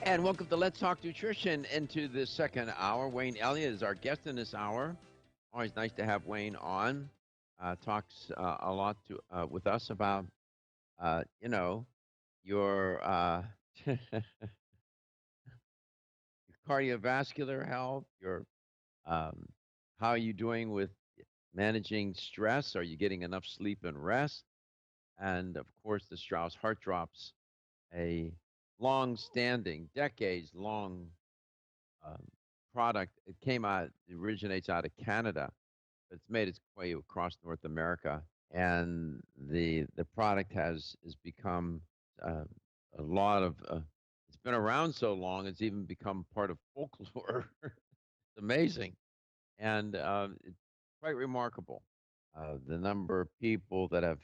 And welcome to Let's Talk Nutrition into the second hour. Wayne Elliott is our guest in this hour. Always nice to have Wayne on. Talks a lot with us about, your cardiovascular health, your how are you doing with managing stress? Are you getting enough sleep and rest? And of course, the Strauss Heart Drops, a long-standing, decades-long product. It originates out of Canada, but it's made its way across North America. And the product has become a lot of. It's been around so long; it's even become part of folklore. It's amazing, and it's quite remarkable the number of people that have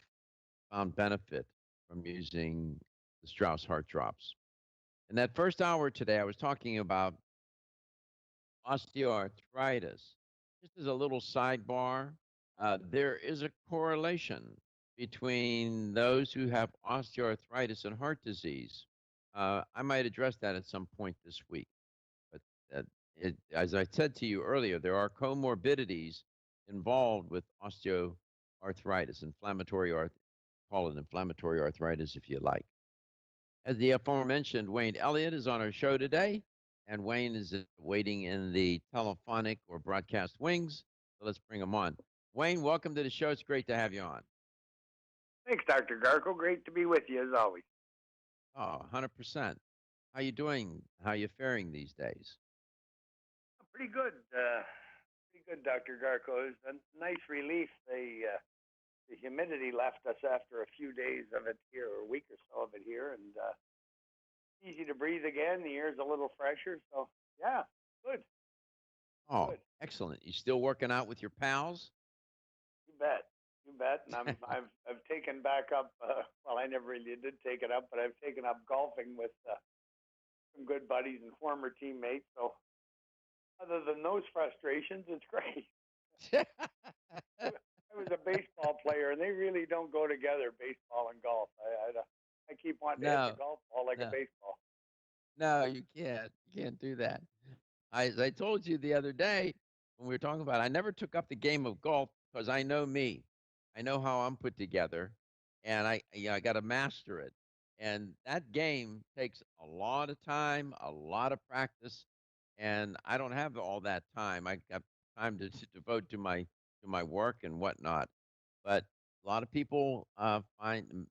found benefit from using the Strauss Heart Drops. In that first hour today, I was talking about osteoarthritis. Just as a little sidebar, there is a correlation between those who have osteoarthritis and heart disease. I might address that at some point this week. But as I said to you earlier, there are comorbidities involved with osteoarthritis, call it inflammatory arthritis if you like. As the aforementioned Wayne Elliott is on our show today, and Wayne is waiting in the telephonic or broadcast wings. So let's bring him on. Wayne, welcome to the show. It's great to have you on. Thanks, Dr. Garko. Great to be with you as always. Oh, 100%. How you doing? How you faring these days? Pretty good. Pretty good, Dr. Garko. It's a nice relief. The humidity left us after a few days of it here, or a week or so of it here, and easy to breathe again. The air's a little fresher, so yeah, good. Oh, good. Excellent. You still working out with your pals? You bet. You bet. And I've taken back up. Well, I never really did take it up, but I've taken up golfing with some good buddies and former teammates. So other than those frustrations, it's great. I was a baseball player, and they really don't go together, baseball and golf. I keep wanting to hit the golf ball like a baseball. No, you can't. You can't do that. As I told you the other day when we were talking about it, I never took up the game of golf because I know me. I know how I'm put together, and I got to master it. And that game takes a lot of time, a lot of practice, and I don't have all that time. I got time to devote to my work and whatnot. But a lot of people find,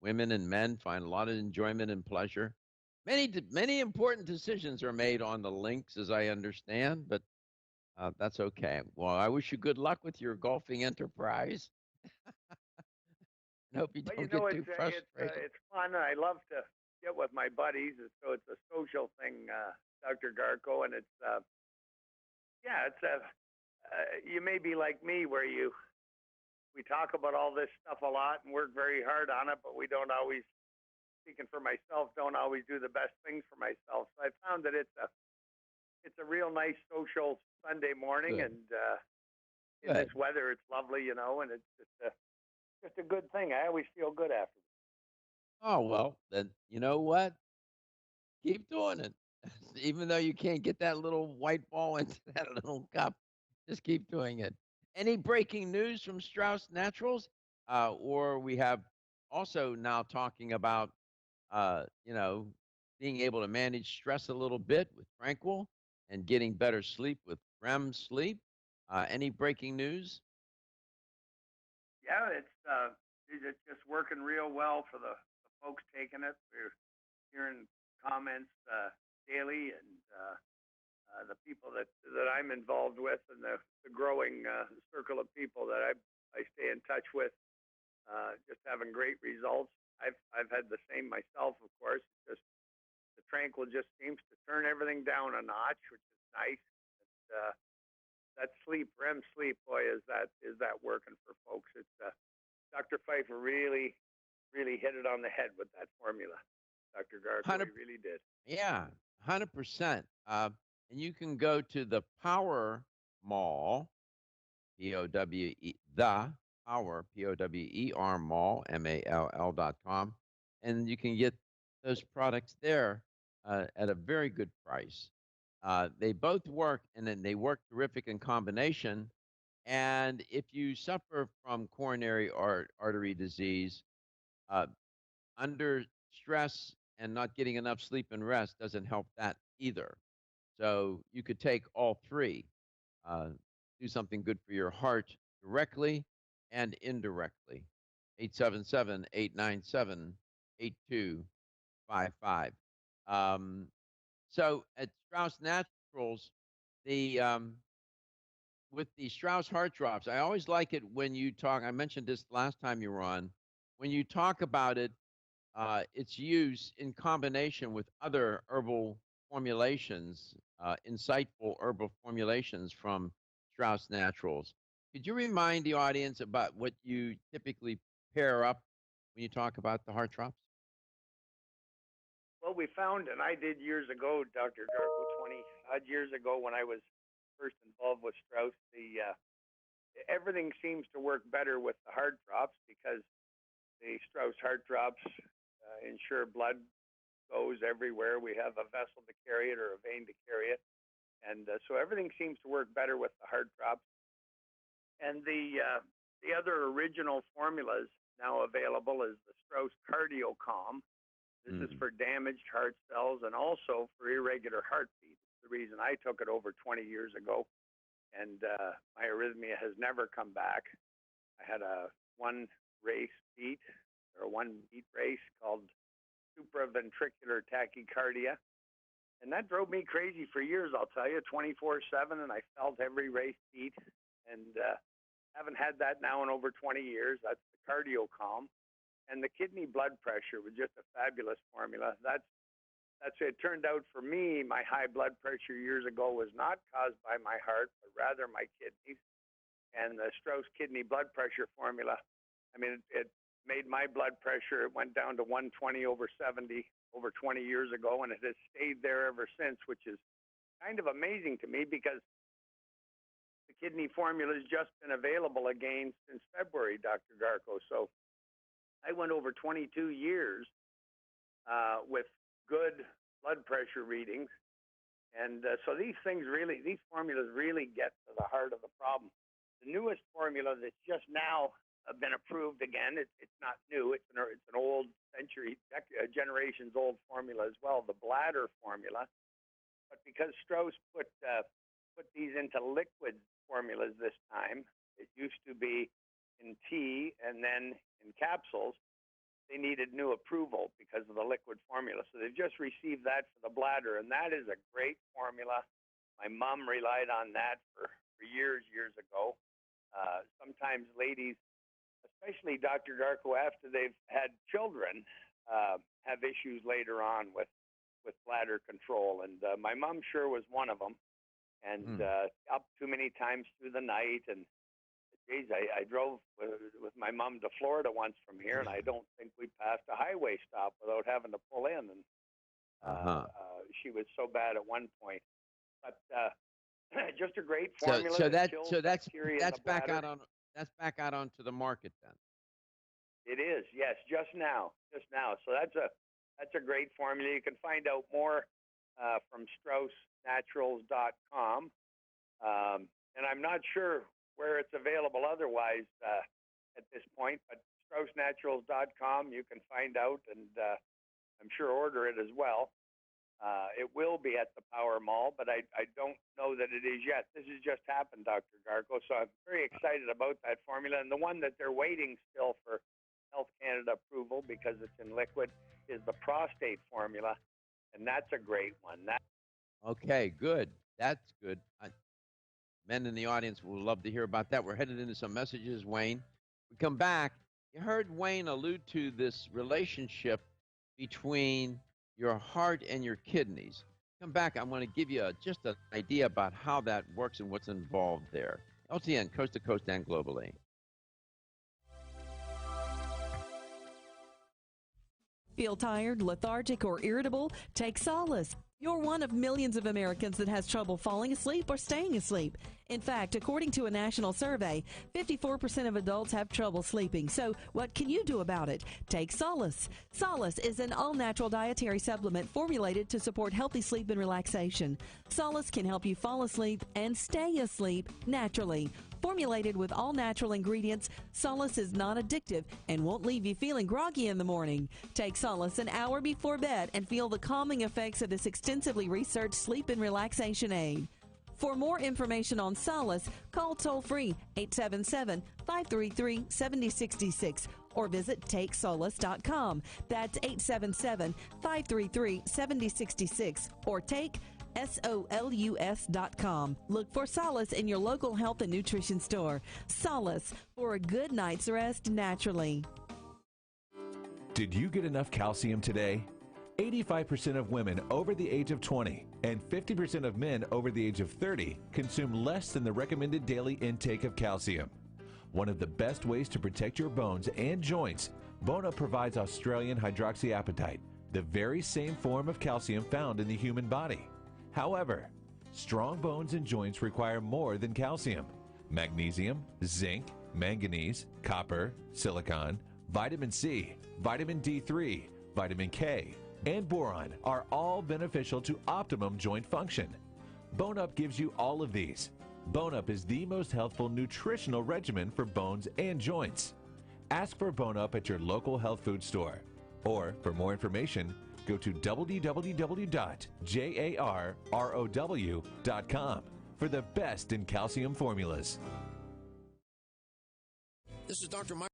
women and men find a lot of enjoyment and pleasure. Many important decisions are made on the links, as I understand, but that's okay. Well, I wish you good luck with your golfing enterprise. I hope you don't get too frustrated. It's fun. I love to get with my buddies, so it's a social thing, Dr. Garko, and it's you may be like me where we talk about all this stuff a lot and work very hard on it, but we don't always, speaking for myself, don't always do the best things for myself. So I found that it's a real nice social Sunday morning. Good. And in this weather, it's lovely, and it's just a good thing. I always feel good after. Oh, well, then you know what? Keep doing it. Even though you can't get that little white ball into that little cup, just keep doing it. Any breaking news from Strauss Naturals? Or we have also now talking about, being able to manage stress a little bit with Tranquil and getting better sleep with REM sleep. Any breaking news? Yeah, it's just working real well for the folks taking it. We're hearing comments daily, and the people that I'm involved with, and the growing circle of people that I stay in touch with, just having great results. I've had the same myself, of course. Just the Tranquil just seems to turn everything down a notch, which is nice. And, that sleep, REM sleep, boy, is that working for folks? It's Dr. Pfeiffer really hit it on the head with that formula. Dr. Garko, he really did. Yeah, 100%. And you can go to the Power Mall the Power, Power Mall, MALL.com. And you can get those products there at a very good price. They both work, and then they work terrific in combination. And if you suffer from coronary artery disease, uh, under stress and not getting enough sleep and rest doesn't help that either. So you could take all three, uh, do something good for your heart directly and indirectly. 877-897-8255. So at Strauss Naturals, the with the Strauss Heart Drops, I always like it when you talk. I mentioned this last time you were on. When you talk about it, its use in combination with other herbal formulations, insightful herbal formulations from Strauss Naturals. Could you remind the audience about what you typically pair up when you talk about the heart drops? Well, we found, and I did years ago, Dr. Garko, 20 odd years ago when I was first involved with Strauss, everything seems to work better with the heart drops because the Strauss heart drops ensure blood goes everywhere. We have a vessel to carry it or a vein to carry it. And so everything seems to work better with the heart drops. And the other original formulas now available is the Strauss Cardio Calm. This is for damaged heart cells and also for irregular heartbeat. It's the reason I took it over 20 years ago. And my arrhythmia has never come back. I had a one beat race called supraventricular tachycardia. And that drove me crazy for years, I'll tell you, 24/7, and I felt every race beat. And haven't had that now in over 20 years. That's the Cardio Calm. And the kidney blood pressure was just a fabulous formula. That's it. Turned out for me, my high blood pressure years ago was not caused by my heart, but rather my kidneys. And the Strauss kidney blood pressure formula, I mean, it made my blood pressure, it went down to 120 over 70 over 20 years ago, and it has stayed there ever since, which is kind of amazing to me because the kidney formula has just been available again since February, Dr. Garko. So I went over 22 years with good blood pressure readings. And so these formulas really get to the heart of the problem. The newest formula that's just now been approved again, it's not new, it's an old generations old formula as well, the bladder formula. But because Strauss put these into liquid formulas this time, it used to be in tea and then in capsules, they needed new approval because of the liquid formula. So they've just received that for the bladder, and that is a great formula. My mom relied on that for years ago. Sometimes ladies, especially Dr. Garko, after they've had children, have issues later on with bladder control. And my mom sure was one of them. And up too many times through the night, and geez, I drove with my mom to Florida once from here, and I don't think we passed a highway stop without having to pull in. And she was so bad at one point. But just a great formula. So that's back out on onto the market then. It is, yes, just now. So that's a great formula. You can find out more from StraussNaturals.com, and I'm not sure where it's available otherwise at this point, but StraussNaturals.com, you can find out, and I'm sure order it as well. It will be at the Power Mall, but I don't know that it is yet. This has just happened, Dr. Garko, so I'm very excited about that formula. And the one that they're waiting still for Health Canada approval because it's in liquid is the prostate formula, and that's a great one. Okay, good. That's good. Men in the audience will love to hear about that. We're headed into some messages, Wayne. We come back. You heard Wayne allude to this relationship between your heart and your kidneys. Come back. I'm going to give you just an idea about how that works and what's involved there. LTN, coast to coast and globally. Feel tired, lethargic, or irritable? Take solace. You're one of millions of Americans that has trouble falling asleep or staying asleep. In fact, according to a national survey, 54% of adults have trouble sleeping. So what can you do about it? Take Solace. Solace is an all-natural dietary supplement formulated to support healthy sleep and relaxation. Solace can help you fall asleep and stay asleep naturally. Formulated with all-natural ingredients, Solace is non-addictive and won't leave you feeling groggy in the morning. Take Solace an hour before bed and feel the calming effects of this extensively researched sleep and relaxation aid. For more information on Solace, call toll-free 877-533-7066 or visit takesolace.com. That's 877-533-7066 or take SOLUS.com. Look for Solace in your local health and nutrition store. Solace, for a good night's rest naturally. Did you get enough calcium today? 85% of women over the age of 20 and 50% of men over the age of 30 consume less than the recommended daily intake of calcium. One of the best ways to protect your bones and joints, Bone Up provides Australian hydroxyapatite, the very same form of calcium found in the human body. However, strong bones and joints require more than calcium. Magnesium, zinc, manganese, copper, silicon, vitamin C, vitamin D3, vitamin K, and boron are all beneficial to optimum joint function. Bone Up gives you all of these. Bone Up is the most healthful nutritional regimen for bones and joints. Ask for Bone Up at your local health food store. Or, for more information, go to www.jarrow.com for the best in calcium formulas. This is Dr. Mike.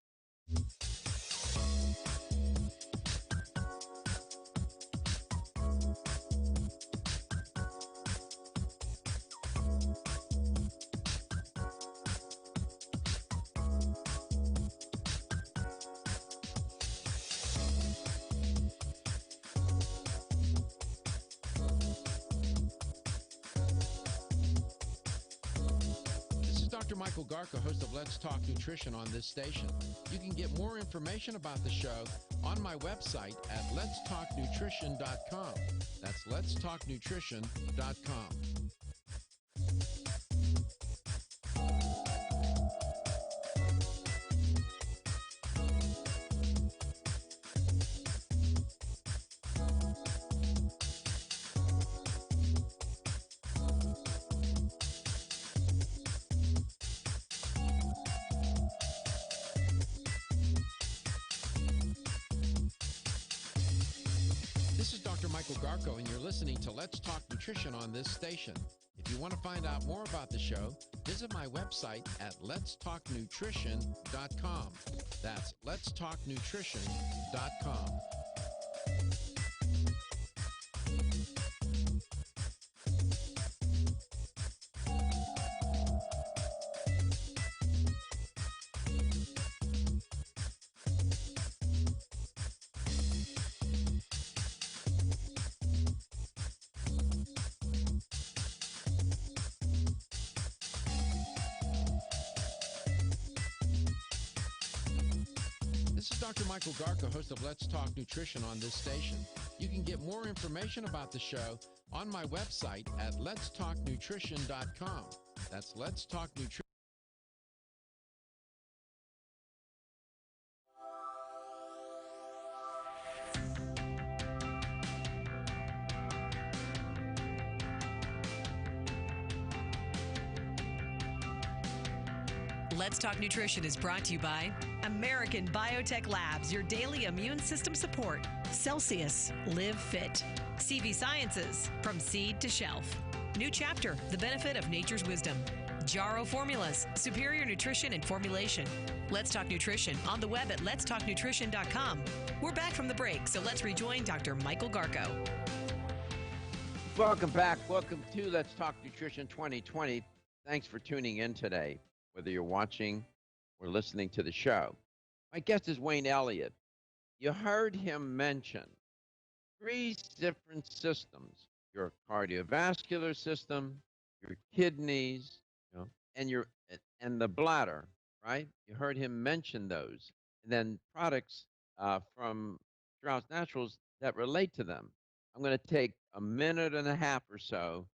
Michael Garca, host of Let's Talk Nutrition on this station. You can get more information about the show on my website at letstalknutrition.com. That's letstalknutrition.com. This is Dr. Michael Garco, and you're listening to Let's Talk Nutrition on this station. If you want to find out more about the show, visit my website at letstalknutrition.com. That's letstalknutrition.com. This is Dr. Michael Garca, host of Let's Talk Nutrition on this station. You can get more information about the show on my website at letstalknutrition.com. That's letstalknutrition. Let's Talk Nutrition is brought to you by American Biotech Labs, your daily immune system support. Celsius, Live Fit. CV Sciences, from seed to shelf. New Chapter, the benefit of nature's wisdom. Jarrow Formulas, superior nutrition and formulation. Let's Talk Nutrition on the web at letstalknutrition.com. We're back from the break, so let's rejoin Dr. Michael Garco. Welcome back. Welcome to Let's Talk Nutrition 2020. Thanks for tuning in today, whether you're watching or listening to the show. My guest is Wayne Elliott. You heard him mention 3 different systems: your cardiovascular system, your kidneys, and the bladder, right? You heard him mention those. And then products from Strauss Naturals that relate to them. I'm going to take a minute and a half or so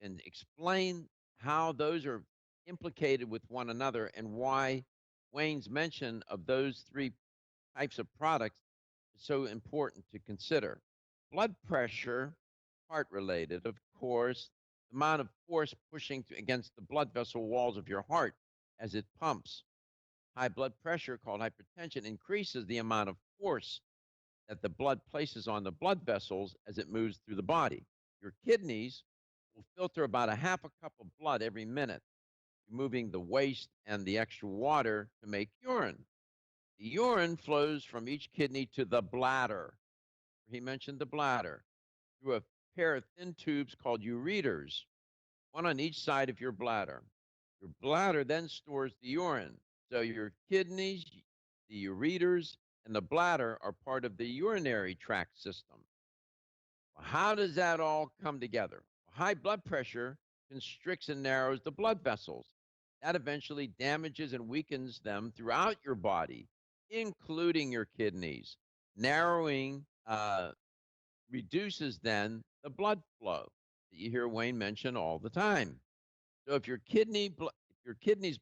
and explain how those are implicated with one another and why Wayne's mention of those three types of products is so important to consider. Blood pressure, heart related, of course, the amount of force pushing against the blood vessel walls of your heart as it pumps. High blood pressure, called hypertension, increases the amount of force that the blood places on the blood vessels as it moves through the body. Your kidneys will filter about a half a cup of blood every minute, removing the waste and the extra water to make urine. The urine flows from each kidney to the bladder. He mentioned the bladder through a pair of thin tubes called ureters, one on each side of your bladder. Your bladder then stores the urine. So your kidneys, the ureters, and the bladder are part of the urinary tract system. Well, how does that all come together? Well, high blood pressure constricts and narrows the blood vessels. That eventually damages and weakens them throughout your body, including your kidneys. Narrowing reduces then the blood flow that you hear Wayne mention all the time. So if your kidney's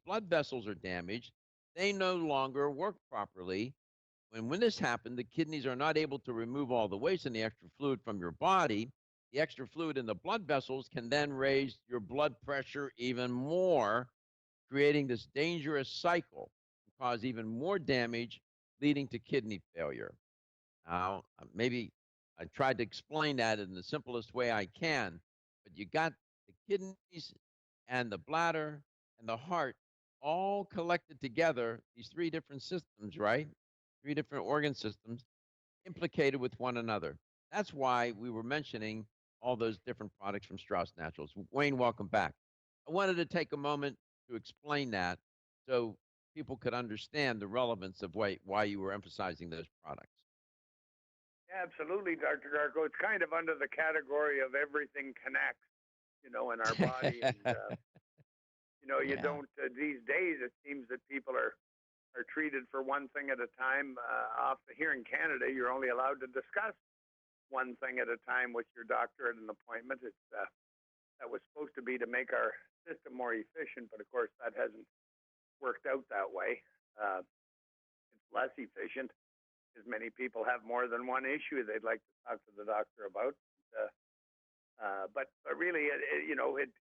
blood vessels are damaged, they no longer work properly. When this happens, the kidneys are not able to remove all the waste and the extra fluid from your body. The extra fluid in the blood vessels can then raise your blood pressure even more, creating this dangerous cycle and cause even more damage, leading to kidney failure. Now, maybe I tried to explain that in the simplest way I can, but you got the kidneys and the bladder and the heart all collected together, these three different systems, right? Three different organ systems implicated with one another. That's why we were mentioning all those different products from Strauss Naturals. Wayne, welcome back. I wanted to take a moment to explain that so people could understand the relevance of why you were emphasizing those products. Yeah, absolutely, Dr. Garko. It's kind of under the category of everything connects, in our body. And, you don't, these days, it seems that people are treated for one thing at a time. Here in Canada, you're only allowed to discuss one thing at a time with your doctor at an appointment. It's that was supposed to be to make our system more efficient, but of course that hasn't worked out that way. It's less efficient because many people have more than one issue they'd like to talk to the doctor about. But really,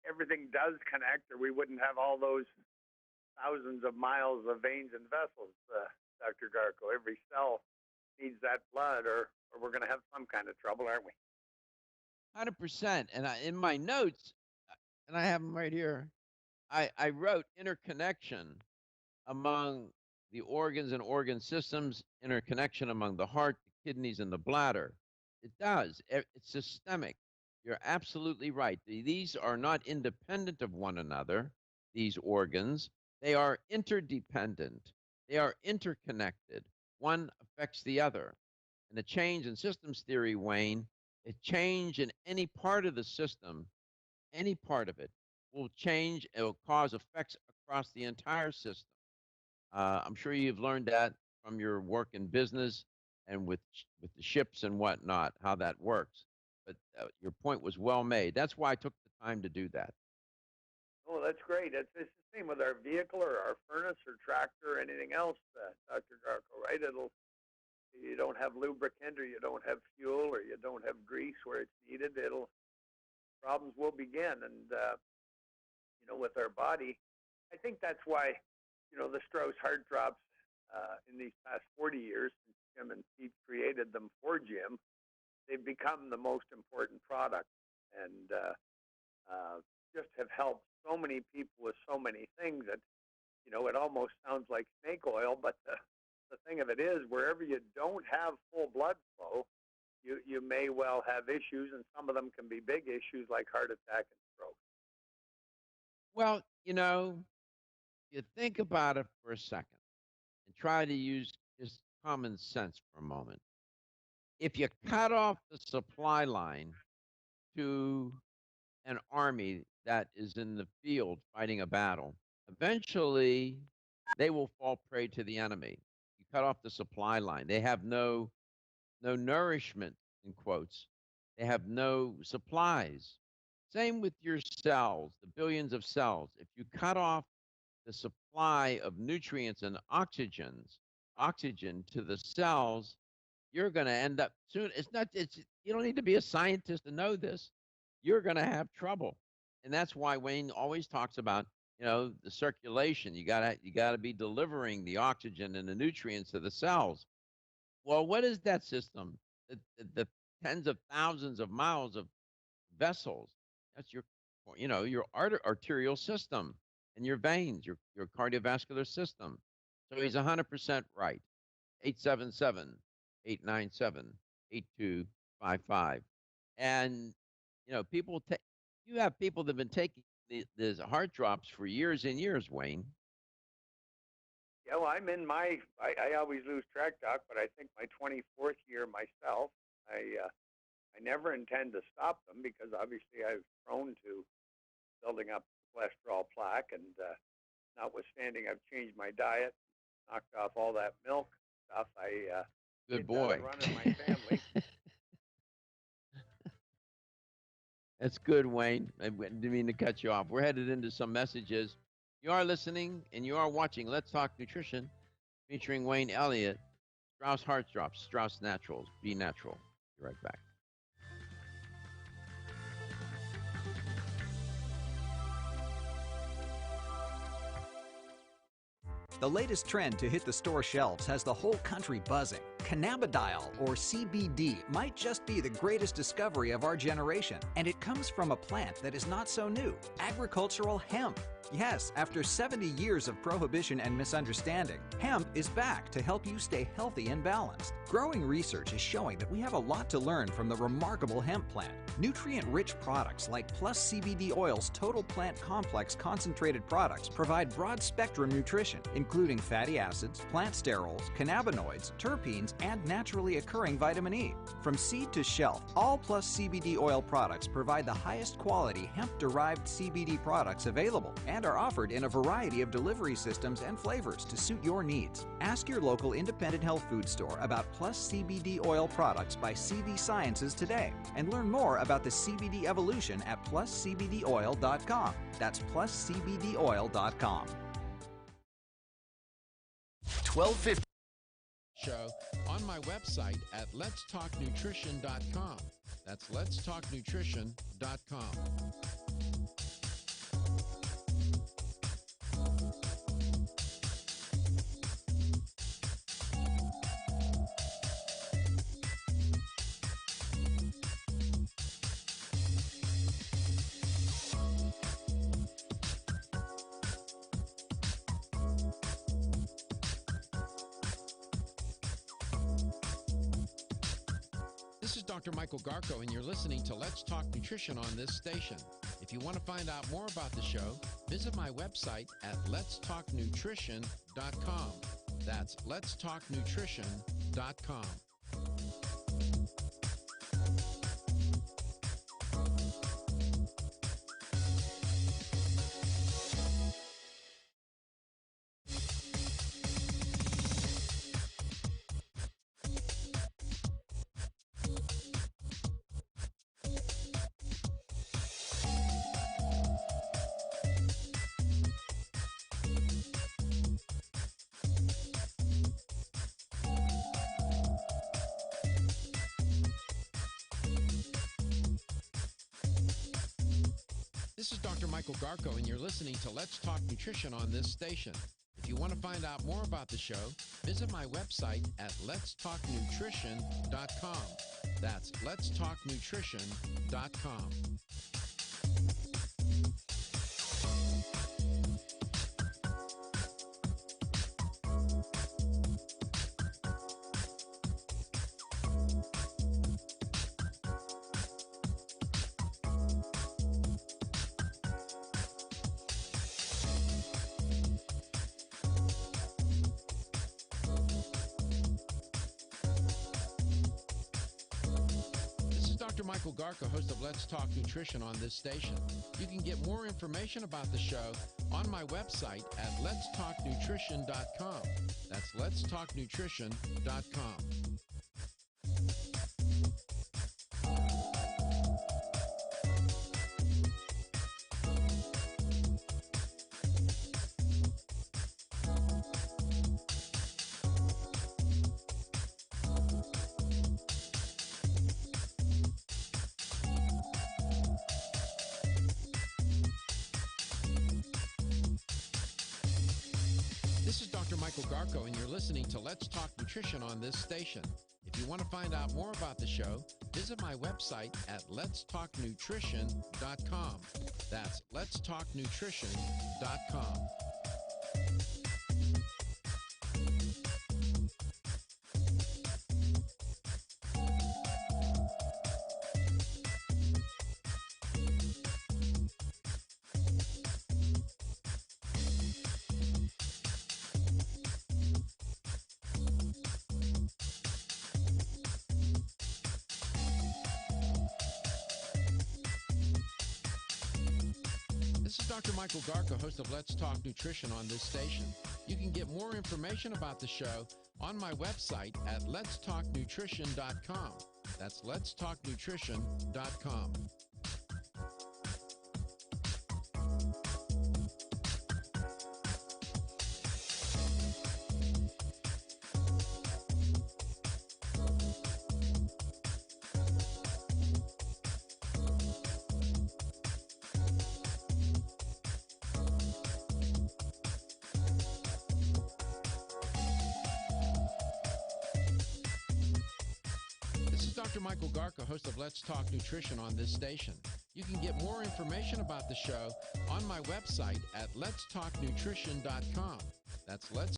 everything does connect, or we wouldn't have all those thousands of miles of veins and vessels, Dr. Garko. Every cell needs that blood, or we're going to have some kind of trouble, aren't we? 100%. And in my notes, and I have them right here, I wrote interconnection among the organs and organ systems, interconnection among the heart, the kidneys, and the bladder. It does. It's systemic. You're absolutely right. These are not independent of one another, these organs. They are interdependent. They are interconnected. One affects the other. And the change in systems theory, Wayne, a change in any part of the system, any part of it, will change, it will cause effects across the entire system. I'm sure you've learned that from your work in business and with the ships and whatnot, how that works. But your point was well made. That's why I took the time to do that. Oh, that's great. It's the same with our vehicle or our furnace or tractor or anything else, Dr. Garko, right? You don't have lubricant, or you don't have fuel, or you don't have grease where it's needed. Problems will begin. And, with our body, I think that's why, the Strauss heart drops in these past 40 years, since Jim and Pete created them for Jim, they've become the most important product, and just have helped so many people with so many things that, it almost sounds like snake oil, but the thing of it is, wherever you don't have full blood flow, you may well have issues, and some of them can be big issues like heart attack and stroke. Well, you think about it for a second and try to use just common sense for a moment. If you cut off the supply line to an army that is in the field fighting a battle, eventually they will fall prey to the enemy. You cut off the supply line. They have no nourishment, in quotes. They have no supplies. Same with your cells, the billions of cells. If you cut off the supply of nutrients and oxygen to the cells, you're going to end up soon. It's you don't need to be a scientist to know this. You're going to have trouble. And that's why Wayne always talks about, the circulation. You got to be delivering the oxygen and the nutrients to the cells. Well, what is that system? The tens of thousands of miles of vessels. That's your arterial system and your veins, your cardiovascular system. So he's 100% right. 877-897-8255. And, people take, you have people that have been taking these heart drops for years and years, Wayne. Yeah, well, I always lose track, Doc, but I think my 24th year myself. I never intend to stop them because obviously I was prone to building up cholesterol plaque, and notwithstanding I've changed my diet, knocked off all that milk stuff. Good boy. Running my family. That's good, Wayne. I didn't mean to cut you off. We're headed into some messages. You are listening and you are watching Let's Talk Nutrition, featuring Wayne Elliott, Strauss Heart Drops, Strauss Naturals. Be natural. Be right back. The latest trend to hit the store shelves has the whole country buzzing. Cannabidiol, or CBD, might just be the greatest discovery of our generation, and it comes from a plant that is not so new, agricultural hemp. Yes, after 70 years of prohibition and misunderstanding, hemp is back to help you stay healthy and balanced. Growing research is showing that we have a lot to learn from the remarkable hemp plant. Nutrient-rich products like Plus CBD Oil's Total Plant Complex concentrated products provide broad-spectrum nutrition, including fatty acids, plant sterols, cannabinoids, terpenes, and naturally occurring vitamin E. From seed to shelf, all Plus CBD Oil products provide the highest quality hemp-derived CBD products available and are offered in a variety of delivery systems and flavors to suit your needs. Ask your local independent health food store about Plus CBD Oil products by CV Sciences today and learn more about the CBD evolution at pluscbdoil.com. That's pluscbdoil.com. 1250 show on my website at letstalknutrition.com. That's letstalknutrition.com. This is Dr. Michael Garko, and you're listening to Let's Talk Nutrition on this station. If you want to find out more about the show, visit my website at letstalknutrition.com. That's letstalknutrition.com. This is Dr. Michael Garko, and you're listening to Let's Talk Nutrition on this station. If you want to find out more about the show, visit my website at letstalknutrition.com. That's letstalknutrition.com. Dr. Michael Garko, host of Let's Talk Nutrition on this station. You can get more information about the show on my website at letstalknutrition.com. That's letstalknutrition.com. Dr. Michael Garko, and you're listening to Let's Talk Nutrition on this station. If you want to find out more about the show, visit my website at letstalknutrition.com. That's letstalknutrition.com. This is Dr. Michael Garko, host of Let's Talk Nutrition on this station. You can get more information about the show on my website at letstalknutrition.com. That's letstalknutrition.com. This is Dr. Michael Garko, host of Let's Talk Nutrition on this station. You can get more information about the show on my website at letstalknutrition.com. That's Let's.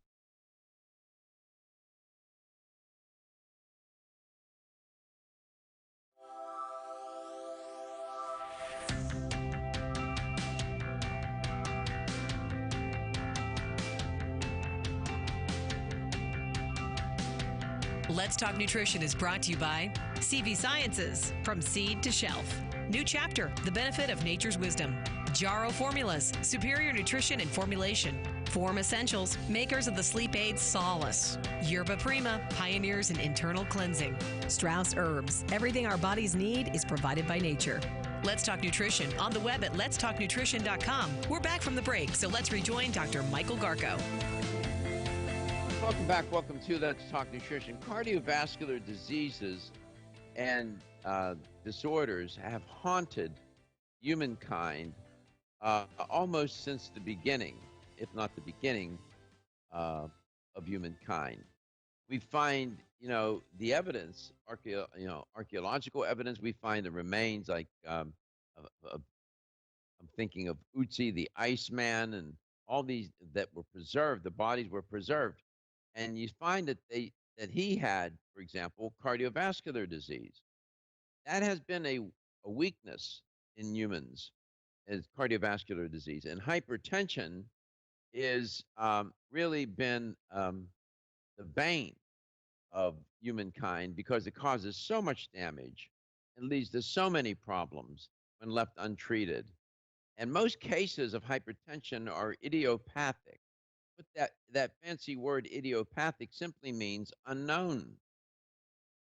Let's Talk Nutrition is brought to you by CV Sciences, from seed to shelf. New chapter, the benefit of nature's wisdom. Jarrow Formulas, superior nutrition and formulation. Form Essentials, makers of the sleep aid Solace. Yerba Prima, pioneers in internal cleansing. Strauss Herbs, everything our bodies need is provided by nature. Let's Talk Nutrition on the web at letstalknutrition.com. We're back from the break, so let's rejoin Dr. Michael Garko. Welcome back. Welcome to Let's Talk Nutrition. Cardiovascular diseases and disorders have haunted humankind almost since the beginning, if not the beginning of humankind. We find, the evidence, archaeological evidence. We find the remains, like I'm thinking of Utsi, the Iceman, and all these that were preserved. The bodies were preserved. And you find that he had, for example, cardiovascular disease. That has been a weakness in humans, as cardiovascular disease. And hypertension is really been the bane of humankind, because it causes so much damage and leads to so many problems when left untreated. And most cases of hypertension are idiopathic. But that fancy word idiopathic simply means unknown,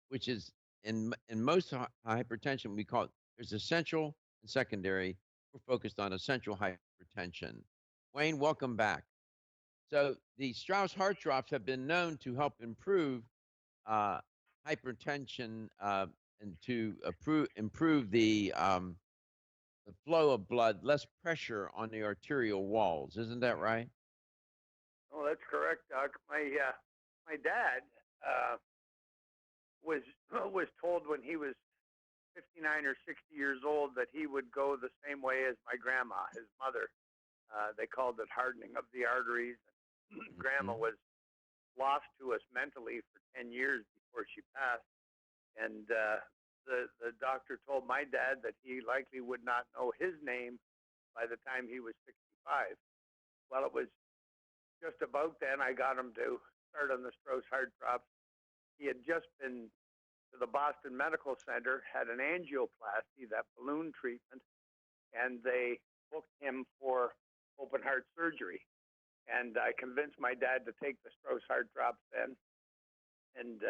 which is in most hypertension, we call it, there's essential and secondary. We're focused on essential hypertension. Wayne, welcome back. So the Strauss heart drops have been known to help improve hypertension and to improve the flow of blood, less pressure on the arterial walls. Isn't that right? Oh, that's correct, Doc. My dad was told when he was 59 or 60 years old that he would go the same way as my grandma, his mother. They called it hardening of the arteries. Grandma was lost to us mentally for 10 years before she passed. And the doctor told my dad that he likely would not know his name by the time he was 65. Well, it was just about then I got him to start on the Strauss heart drops. He had just been to the Boston Medical Center, had an angioplasty, that balloon treatment, and they booked him for open heart surgery. And I convinced my dad to take the Strauss heart drops then. And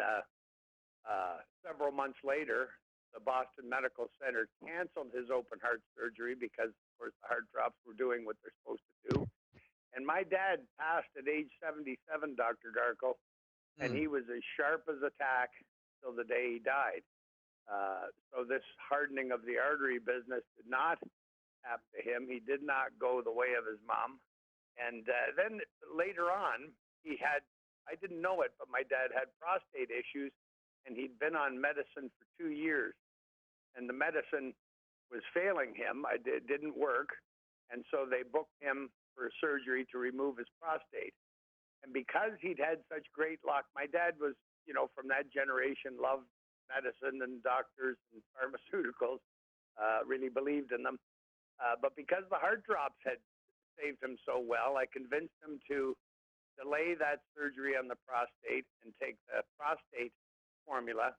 several months later, the Boston Medical Center canceled his open heart surgery because, of course, the heart drops were doing what they're supposed to do. And my dad passed at age 77, Dr. Garko, and he was as sharp as a tack till the day he died. So this hardening of the artery business did not happen to him. He did not go the way of his mom. And then later on, he had, I didn't know it, but my dad had prostate issues, and he'd been on medicine for 2 years, and the medicine was failing him. Didn't work, and so they booked him for surgery to remove his prostate. And because he'd had such great luck, my dad was, from that generation, loved medicine and doctors and pharmaceuticals, really believed in them. But because the heart drops had saved him so well, I convinced him to delay that surgery on the prostate and take the prostate formula.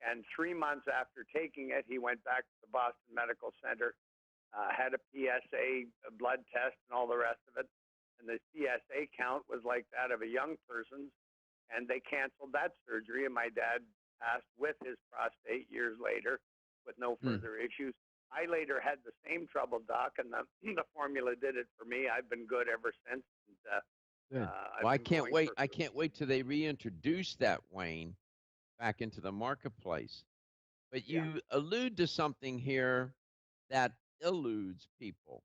And 3 months after taking it, he went back to the Boston Medical Center, had a PSA, a blood test, and all the rest of it. And the PSA count was like that of a young person's, and they canceled that surgery. And my dad passed with his prostate years later with no further issues. I later had the same trouble, Doc, and the formula did it for me. I've been good ever since. And, Good. Well, I can't wait. I can't wait till they reintroduce that, Wayne, back into the marketplace. But you allude to something here that eludes people.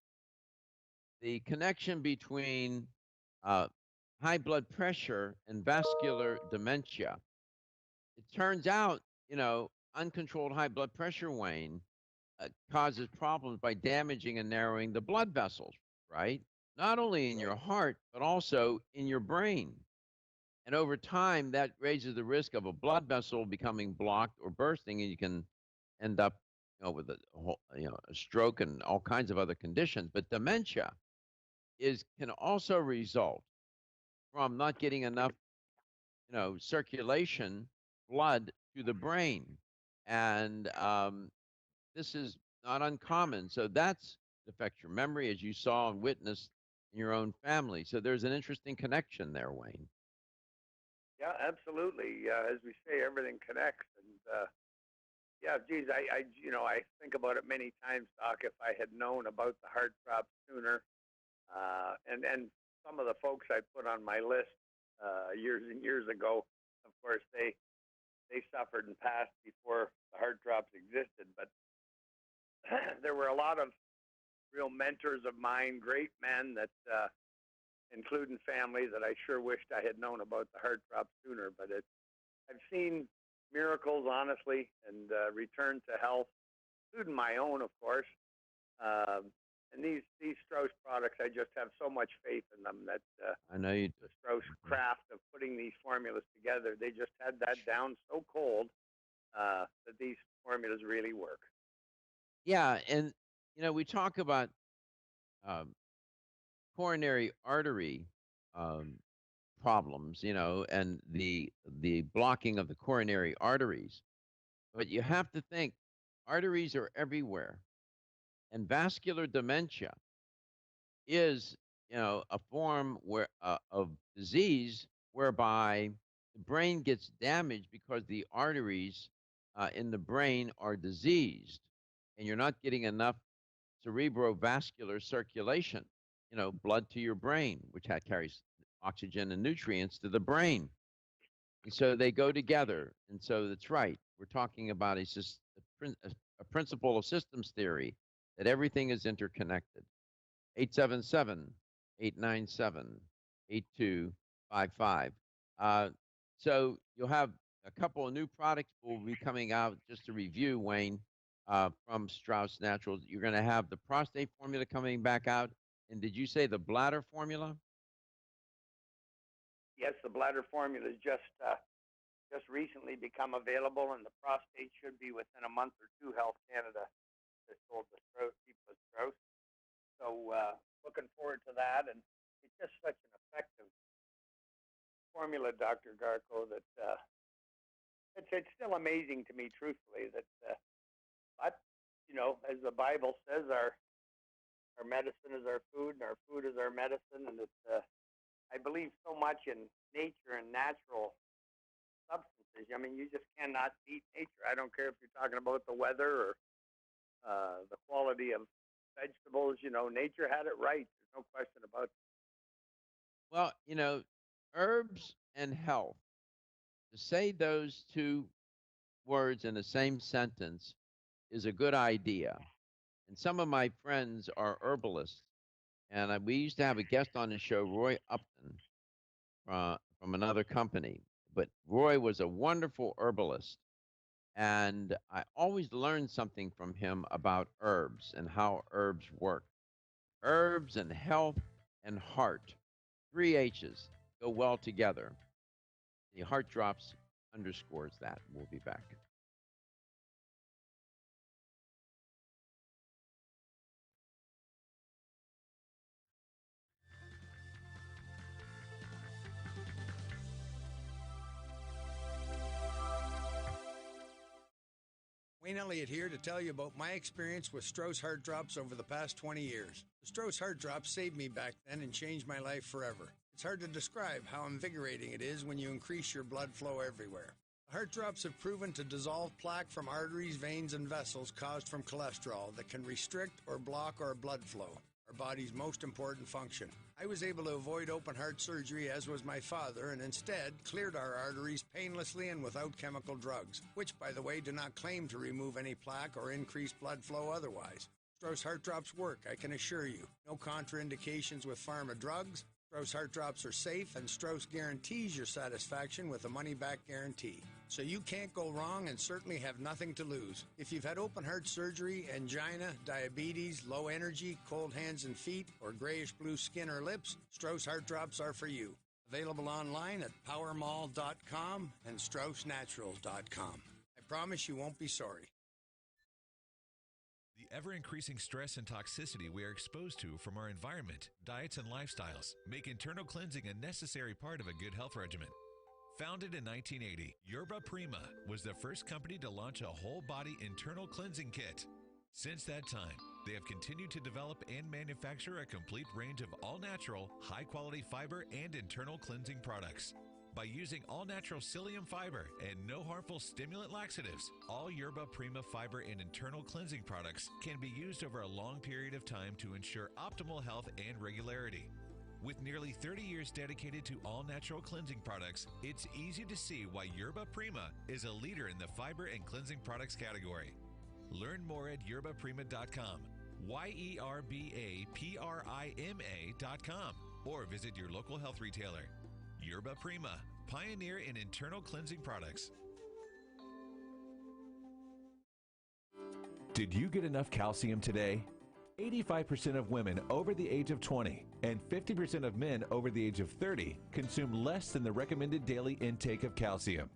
The connection between high blood pressure and vascular dementia. It turns out, uncontrolled high blood pressure, Wayne, causes problems by damaging and narrowing the blood vessels, right? Not only in your heart, but also in your brain. And over time, that raises the risk of a blood vessel becoming blocked or bursting, and you can end up, with a stroke and all kinds of other conditions. But dementia can also result from not getting enough, circulation, blood to the brain, and this is not uncommon. So that's affects your memory, as you saw and witnessed in your own family. So there's an interesting connection there, Wayne. Yeah, absolutely. As we say, everything connects, and geez, I think about it many times, Doc. If I had known about the heart drop sooner, and some of the folks I put on my list years and years ago, of course, they suffered and passed before the heart drops existed. But there were a lot of real mentors of mine, great men that, including family, that I sure wished I had known about the heart drop sooner. But I've seen miracles, honestly, and return to health, including my own, of course. And these Strauss products, I just have so much faith in them that I know you do. The Strauss craft of putting these formulas together, they just had that down so cold that these formulas really work. Yeah, and we talk about coronary artery problems, and the blocking of the coronary arteries. But you have to think arteries are everywhere, and vascular dementia is, a form of disease whereby the brain gets damaged because the arteries in the brain are diseased, and you're not getting enough cerebrovascular circulation, blood to your brain, which carries oxygen and nutrients to the brain. And so they go together. And so that's right. We're talking about a principle of systems theory, that everything is interconnected. 877-897-8255. So you'll have a couple of new products will be coming out, just to review, Wayne, from Strauss Naturals. You're going to have the prostate formula coming back out. And did you say the bladder formula? Yes, the bladder formula has just recently become available, and the prostate should be within a month or two. Health Canada has sold the Strauss, Strauss. So looking forward to that, and it's just such an effective formula, Dr. Garko, that it's still amazing to me, truthfully, that but as the Bible says, our medicine is our food, and our food is our medicine, and it's I believe so much in nature and natural substances. I mean, you just cannot beat nature. I don't care if you're talking about the weather or the quality of vegetables. Nature had it right. There's no question about it. Well, herbs and health, to say those two words in the same sentence is a good idea. And some of my friends are herbalists. And we used to have a guest on the show, Roy Upton, from another company. But Roy was a wonderful herbalist, and I always learned something from him about herbs and how herbs work. Herbs and health and heart, three H's, go well together. The heart drops underscores that. We'll be back. Wayne Elliott here to tell you about my experience with Strauss Heart Drops over the past 20 years. The Strauss Heart Drops saved me back then and changed my life forever. It's hard to describe how invigorating it is when you increase your blood flow everywhere. The Heart Drops have proven to dissolve plaque from arteries, veins, and vessels caused from cholesterol that can restrict or block our blood flow, our body's most important function. I was able to avoid open heart surgery, as was my father, and instead cleared our arteries painlessly and without chemical drugs, which, by the way, do not claim to remove any plaque or increase blood flow otherwise. Strauss Heart Drops work, I can assure you. No contraindications with pharma drugs. Strauss Heart Drops are safe, and Strauss guarantees your satisfaction with a money-back guarantee. So you can't go wrong and certainly have nothing to lose. If you've had open heart surgery, angina, diabetes, low energy, cold hands and feet, or grayish-blue skin or lips, Strauss Heart Drops are for you. Available online at powermall.com and straussnaturals.com. I promise you won't be sorry. The ever-increasing stress and toxicity we are exposed to from our environment, diets, and lifestyles make internal cleansing a necessary part of a good health regimen. Founded in 1980, Yerba Prima was the first company to launch a whole-body internal cleansing kit. Since that time, they have continued to develop and manufacture a complete range of all-natural, high-quality fiber and internal cleansing products. By using all-natural psyllium fiber and no harmful stimulant laxatives, all Yerba Prima fiber and internal cleansing products can be used over a long period of time to ensure optimal health and regularity. With nearly 30 years dedicated to all-natural cleansing products, it's easy to see why Yerba Prima is a leader in the fiber and cleansing products category. Learn more at yerbaprima.com, YERBAPRIMA.com, or visit your local health retailer. Yerba Prima, pioneer in internal cleansing products. Did you get enough calcium today? 85% of women over the age of 20 and 50% of men over the age of 30 consume less than the recommended daily intake of calcium.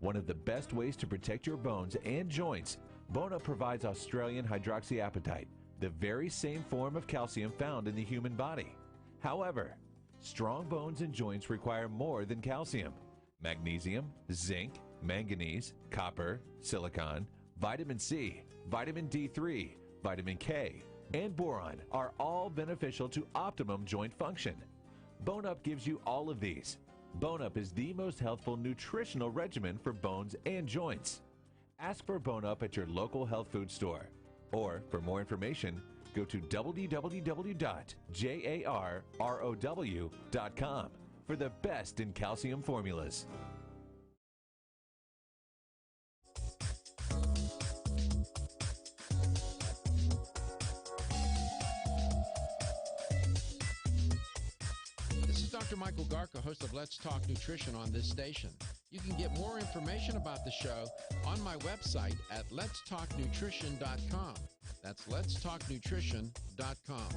One of the best ways to protect your bones and joints, Bone Up provides Australian hydroxyapatite, the very same form of calcium found in the human body. However, strong bones and joints require more than calcium. Magnesium, zinc, manganese, copper, silicon, vitamin C, vitamin D3, vitamin K, and boron are all beneficial to optimum joint function. Bone Up gives you all of these. Bone Up is the most healthful nutritional regimen for bones and joints. Ask for Bone Up at your local health food store. Or, for more information, go to www.jarrow.com for the best in calcium formulas. This is Dr. Michael Garka, host of Let's Talk Nutrition on this station. You can get more information about the show on my website at letstalknutrition.com. That's letstalknutrition.com.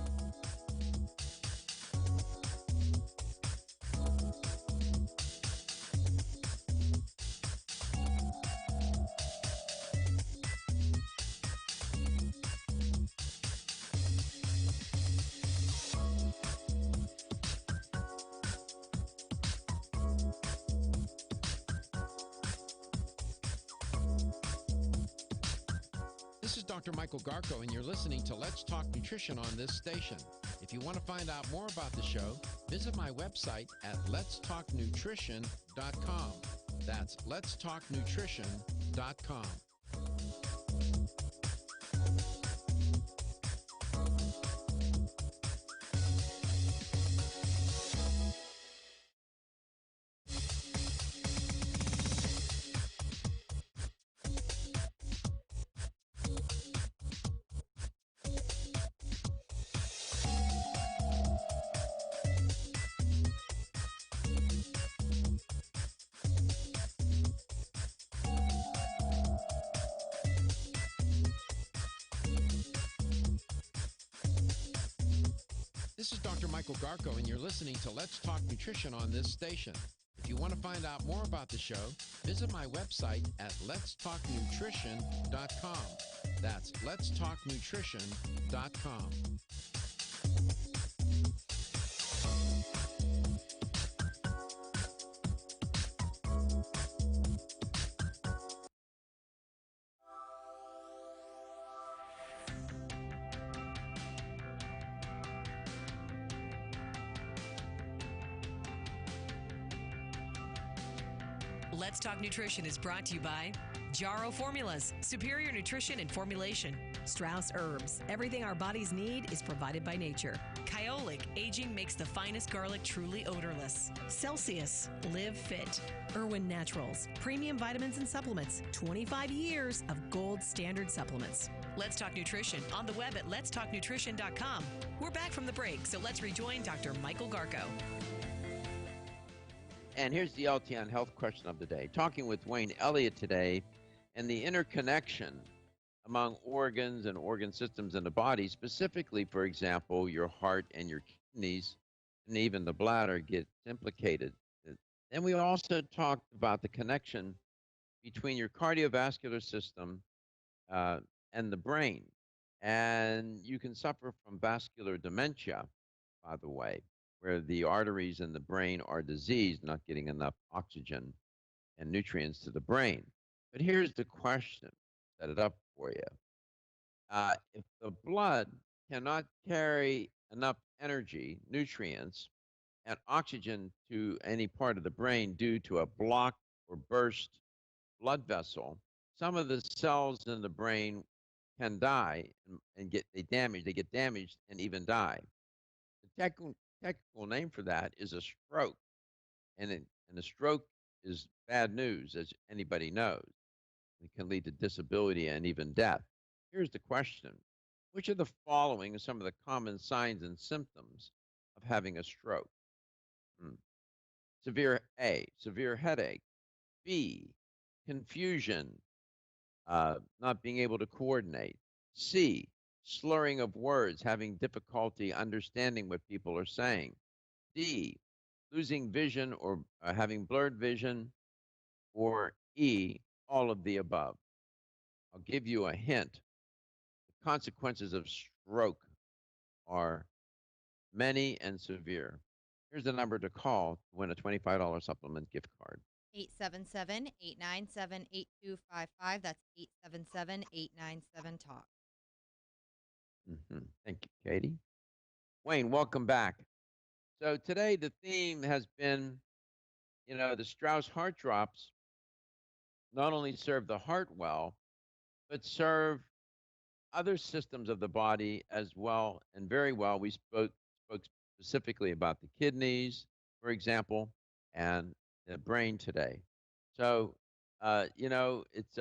This is Dr. Michael Garko, and you're listening to Let's Talk Nutrition on this station. If you want to find out more about the show, visit my website at letstalknutrition.com. That's letstalknutrition.com. This is Dr. Michael Garko, and you're listening to Let's Talk Nutrition on this station. If you want to find out more about the show, visit my website at letstalknutrition.com. That's letstalknutrition.com. Let's Talk Nutrition is brought to you by Jarrow Formulas, superior nutrition and formulation. Strauss Herbs, everything our bodies need is provided by nature. Kyolic, aging makes the finest garlic truly odorless. Celsius, live fit. Irwin Naturals, premium vitamins and supplements. 25 years of gold standard supplements. Let's Talk Nutrition on the web at letstalknutrition.com. We're back from the break, so let's rejoin Dr. Michael Garko. And here's the LTN health question of the day. Talking with Wayne Elliott today, and the interconnection among organs and organ systems in the body, specifically, for example, your heart and your kidneys, and even the bladder get implicated. Then we also talked about the connection between your cardiovascular system and the brain. And you can suffer from vascular dementia, by the way, where the arteries in the brain are diseased, not getting enough oxygen and nutrients to the brain. But here's the question, set it up for you. If the blood cannot carry enough energy, nutrients, and oxygen to any part of the brain due to a blocked or burst blood vessel, some of the cells in the brain can die and get damaged and even die. The technical name for that is a stroke, and a stroke is bad news, as anybody knows. It can lead to disability and even death. Here's the question: which of the following are some of the common signs and symptoms of having a stroke? Severe headache. B, confusion, not being able to coordinate. C, slurring of words, having difficulty understanding what people are saying. D, losing vision or having blurred vision. Or E, all of the above. I'll give you a hint. The consequences of stroke are many and severe. Here's the number to call to win a $25 supplement gift card. 877-897-8255. That's 877-897-TALK. Thank you, Katie. Wayne, welcome back. So today the theme has been, the Strauss heart drops not only serve the heart well, but serve other systems of the body as well, and very well. We spoke specifically about the kidneys, for example, and the brain today. So, it's,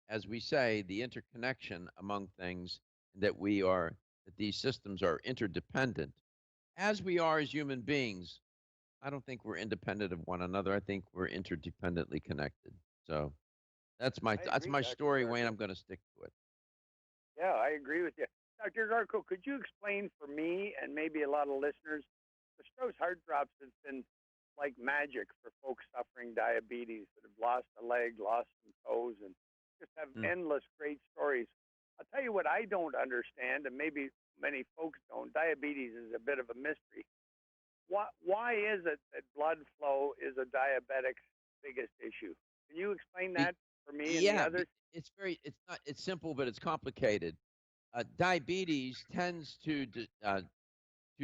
as we say, the interconnection among things that these systems are interdependent, as we are as human beings. I don't think we're independent of one another. I think we're interdependently connected. So that's my story, Wayne. I'm going to stick to it. Yeah, I agree with you. Dr. Garko, could you explain for me and maybe a lot of listeners, the Strauss heart drops has been like magic for folks suffering diabetes that have lost a leg, lost some toes, and just have endless great stories. I'll tell you what I don't understand, and maybe many folks don't. Diabetes is a bit of a mystery. Why is it that blood flow is a diabetic's biggest issue? Can you explain that for me and the others? It's simple, but it's complicated. Diabetes tends to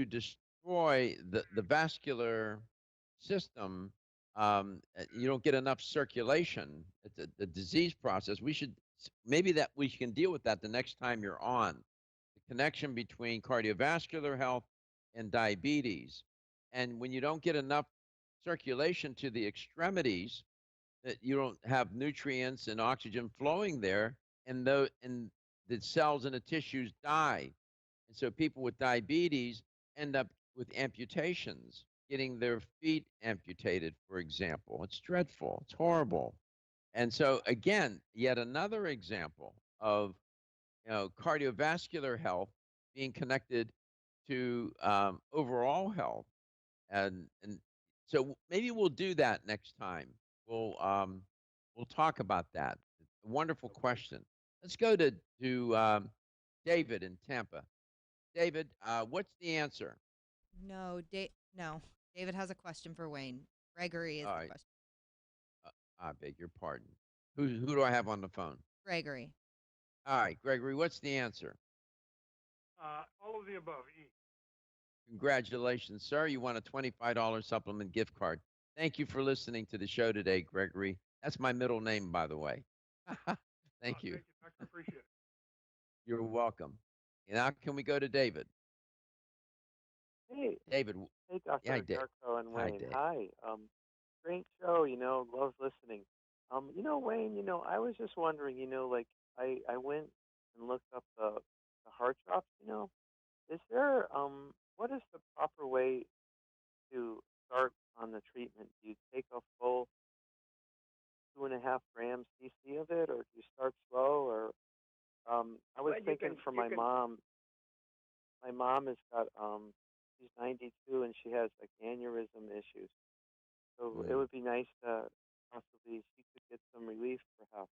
destroy the vascular system. You don't get enough circulation. It's a disease process. We can deal with that the next time you're on. The connection between cardiovascular health and diabetes. And when you don't get enough circulation to the extremities, that you don't have nutrients and oxygen flowing there, and the cells in the tissues die. And so people with diabetes end up with amputations, getting their feet amputated, for example. It's dreadful. It's horrible. And so, again, yet another example of cardiovascular health being connected to overall health, and so maybe we'll do that next time. We'll talk about that. A wonderful question. Let's go to David in Tampa. David, what's the answer? No. David has a question for Wayne. Gregory is All the right. question. I beg your pardon. Who do I have on the phone? Gregory. All right, Gregory, what's the answer? All of the above. E. Congratulations, sir. You won a $25 supplement gift card. Thank you for listening to the show today, Gregory. That's my middle name, by the way. Thank you. Thank you, Doctor. Appreciate it. You're welcome. And now can we go to David? Hey, David. hey, Dr. Yeah, Dave. Garko and Hi, Wayne. Dave. Hi. Great show. Love listening. Wayne. I was just wondering. Like I went and looked up the heart drops. Is there what is the proper way to start on the treatment? Do you take a full 2.5 grams cc of it, or do you start slow? Or I was Well, you thinking can- for you my can- mom. My mom has got she's 92 and she has like aneurysm issues. So it would be nice to possibly she could get some relief perhaps.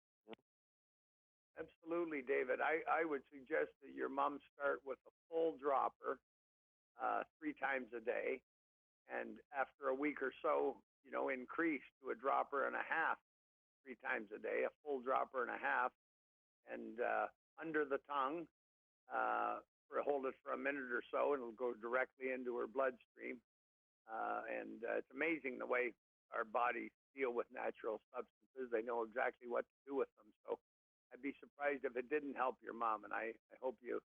Absolutely, David. I would suggest that your mom start with a full dropper 3 times a day, and after a week or so, increase to a dropper and a half 3 times a day, a full dropper and a half, and under the tongue, hold it for a minute or so, and it'll go directly into her bloodstream. And it's amazing the way our bodies deal with natural substances. They know exactly what to do with them. So I'd be surprised if it didn't help your mom, and I hope you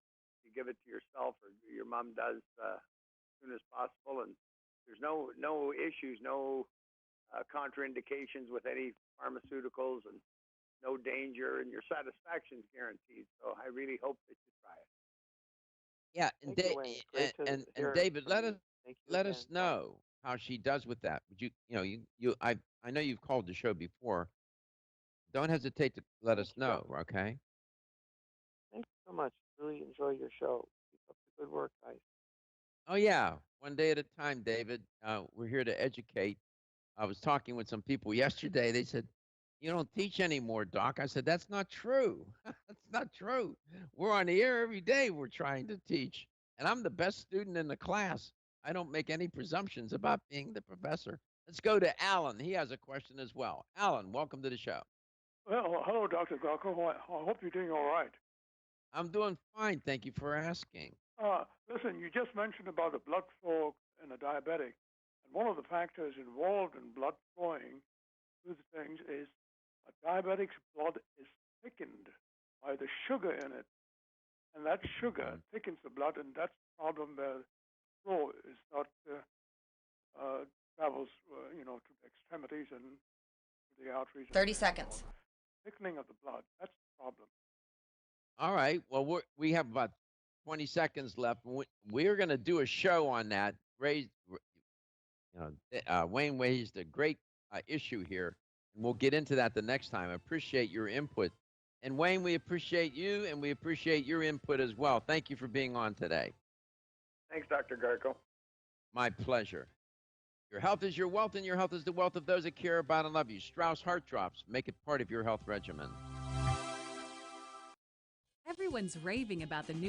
give it to yourself or your mom does as soon as possible. And there's no issues, no contraindications with any pharmaceuticals, and no danger, and your satisfaction's guaranteed. So I really hope that you try it. Yeah, and, Thank you, Wayne. It's great to and hear David, from you. Thank you let again. us know how she does with that. Would I know you've called the show before. Don't hesitate to let us know, okay? Thanks so much. Really enjoy your show. Keep up the good work, guys. Oh yeah, one day at a time, David. We're here to educate. I was talking with some people yesterday. They said, "You don't teach anymore, Doc." I said, "That's not true. That's not true. We're on the air every day. We're trying to teach, and I'm the best student in the class. I don't make any presumptions about being the professor." Let's go to Alan. He has a question as well. Alan, welcome to the show. Well, hello, Dr. Garko. I hope you're doing all right. I'm doing fine. Thank you for asking. Listen, you just mentioned about the blood flow in a diabetic. And one of the factors involved in blood flowing through the things is a diabetic's blood is thickened by the sugar in it. And that sugar thickens the blood, and that's the problem where flow is not travels, to the extremities and to the arteries. 30 seconds. Thickening of the blood, that's the problem. All right. Well, we have about 20 seconds left. We're going to do a show on that. Wayne raised a great issue here, and we'll get into that the next time. I appreciate your input. And Wayne, we appreciate you, and we appreciate your input as well. Thank you for being on today. Thanks, Dr. Garko. My pleasure. Your health is your wealth, and your health is the wealth of those that care about and love you. Strauss Heart Drops. Make it part of your health regimen. Everyone's raving about the new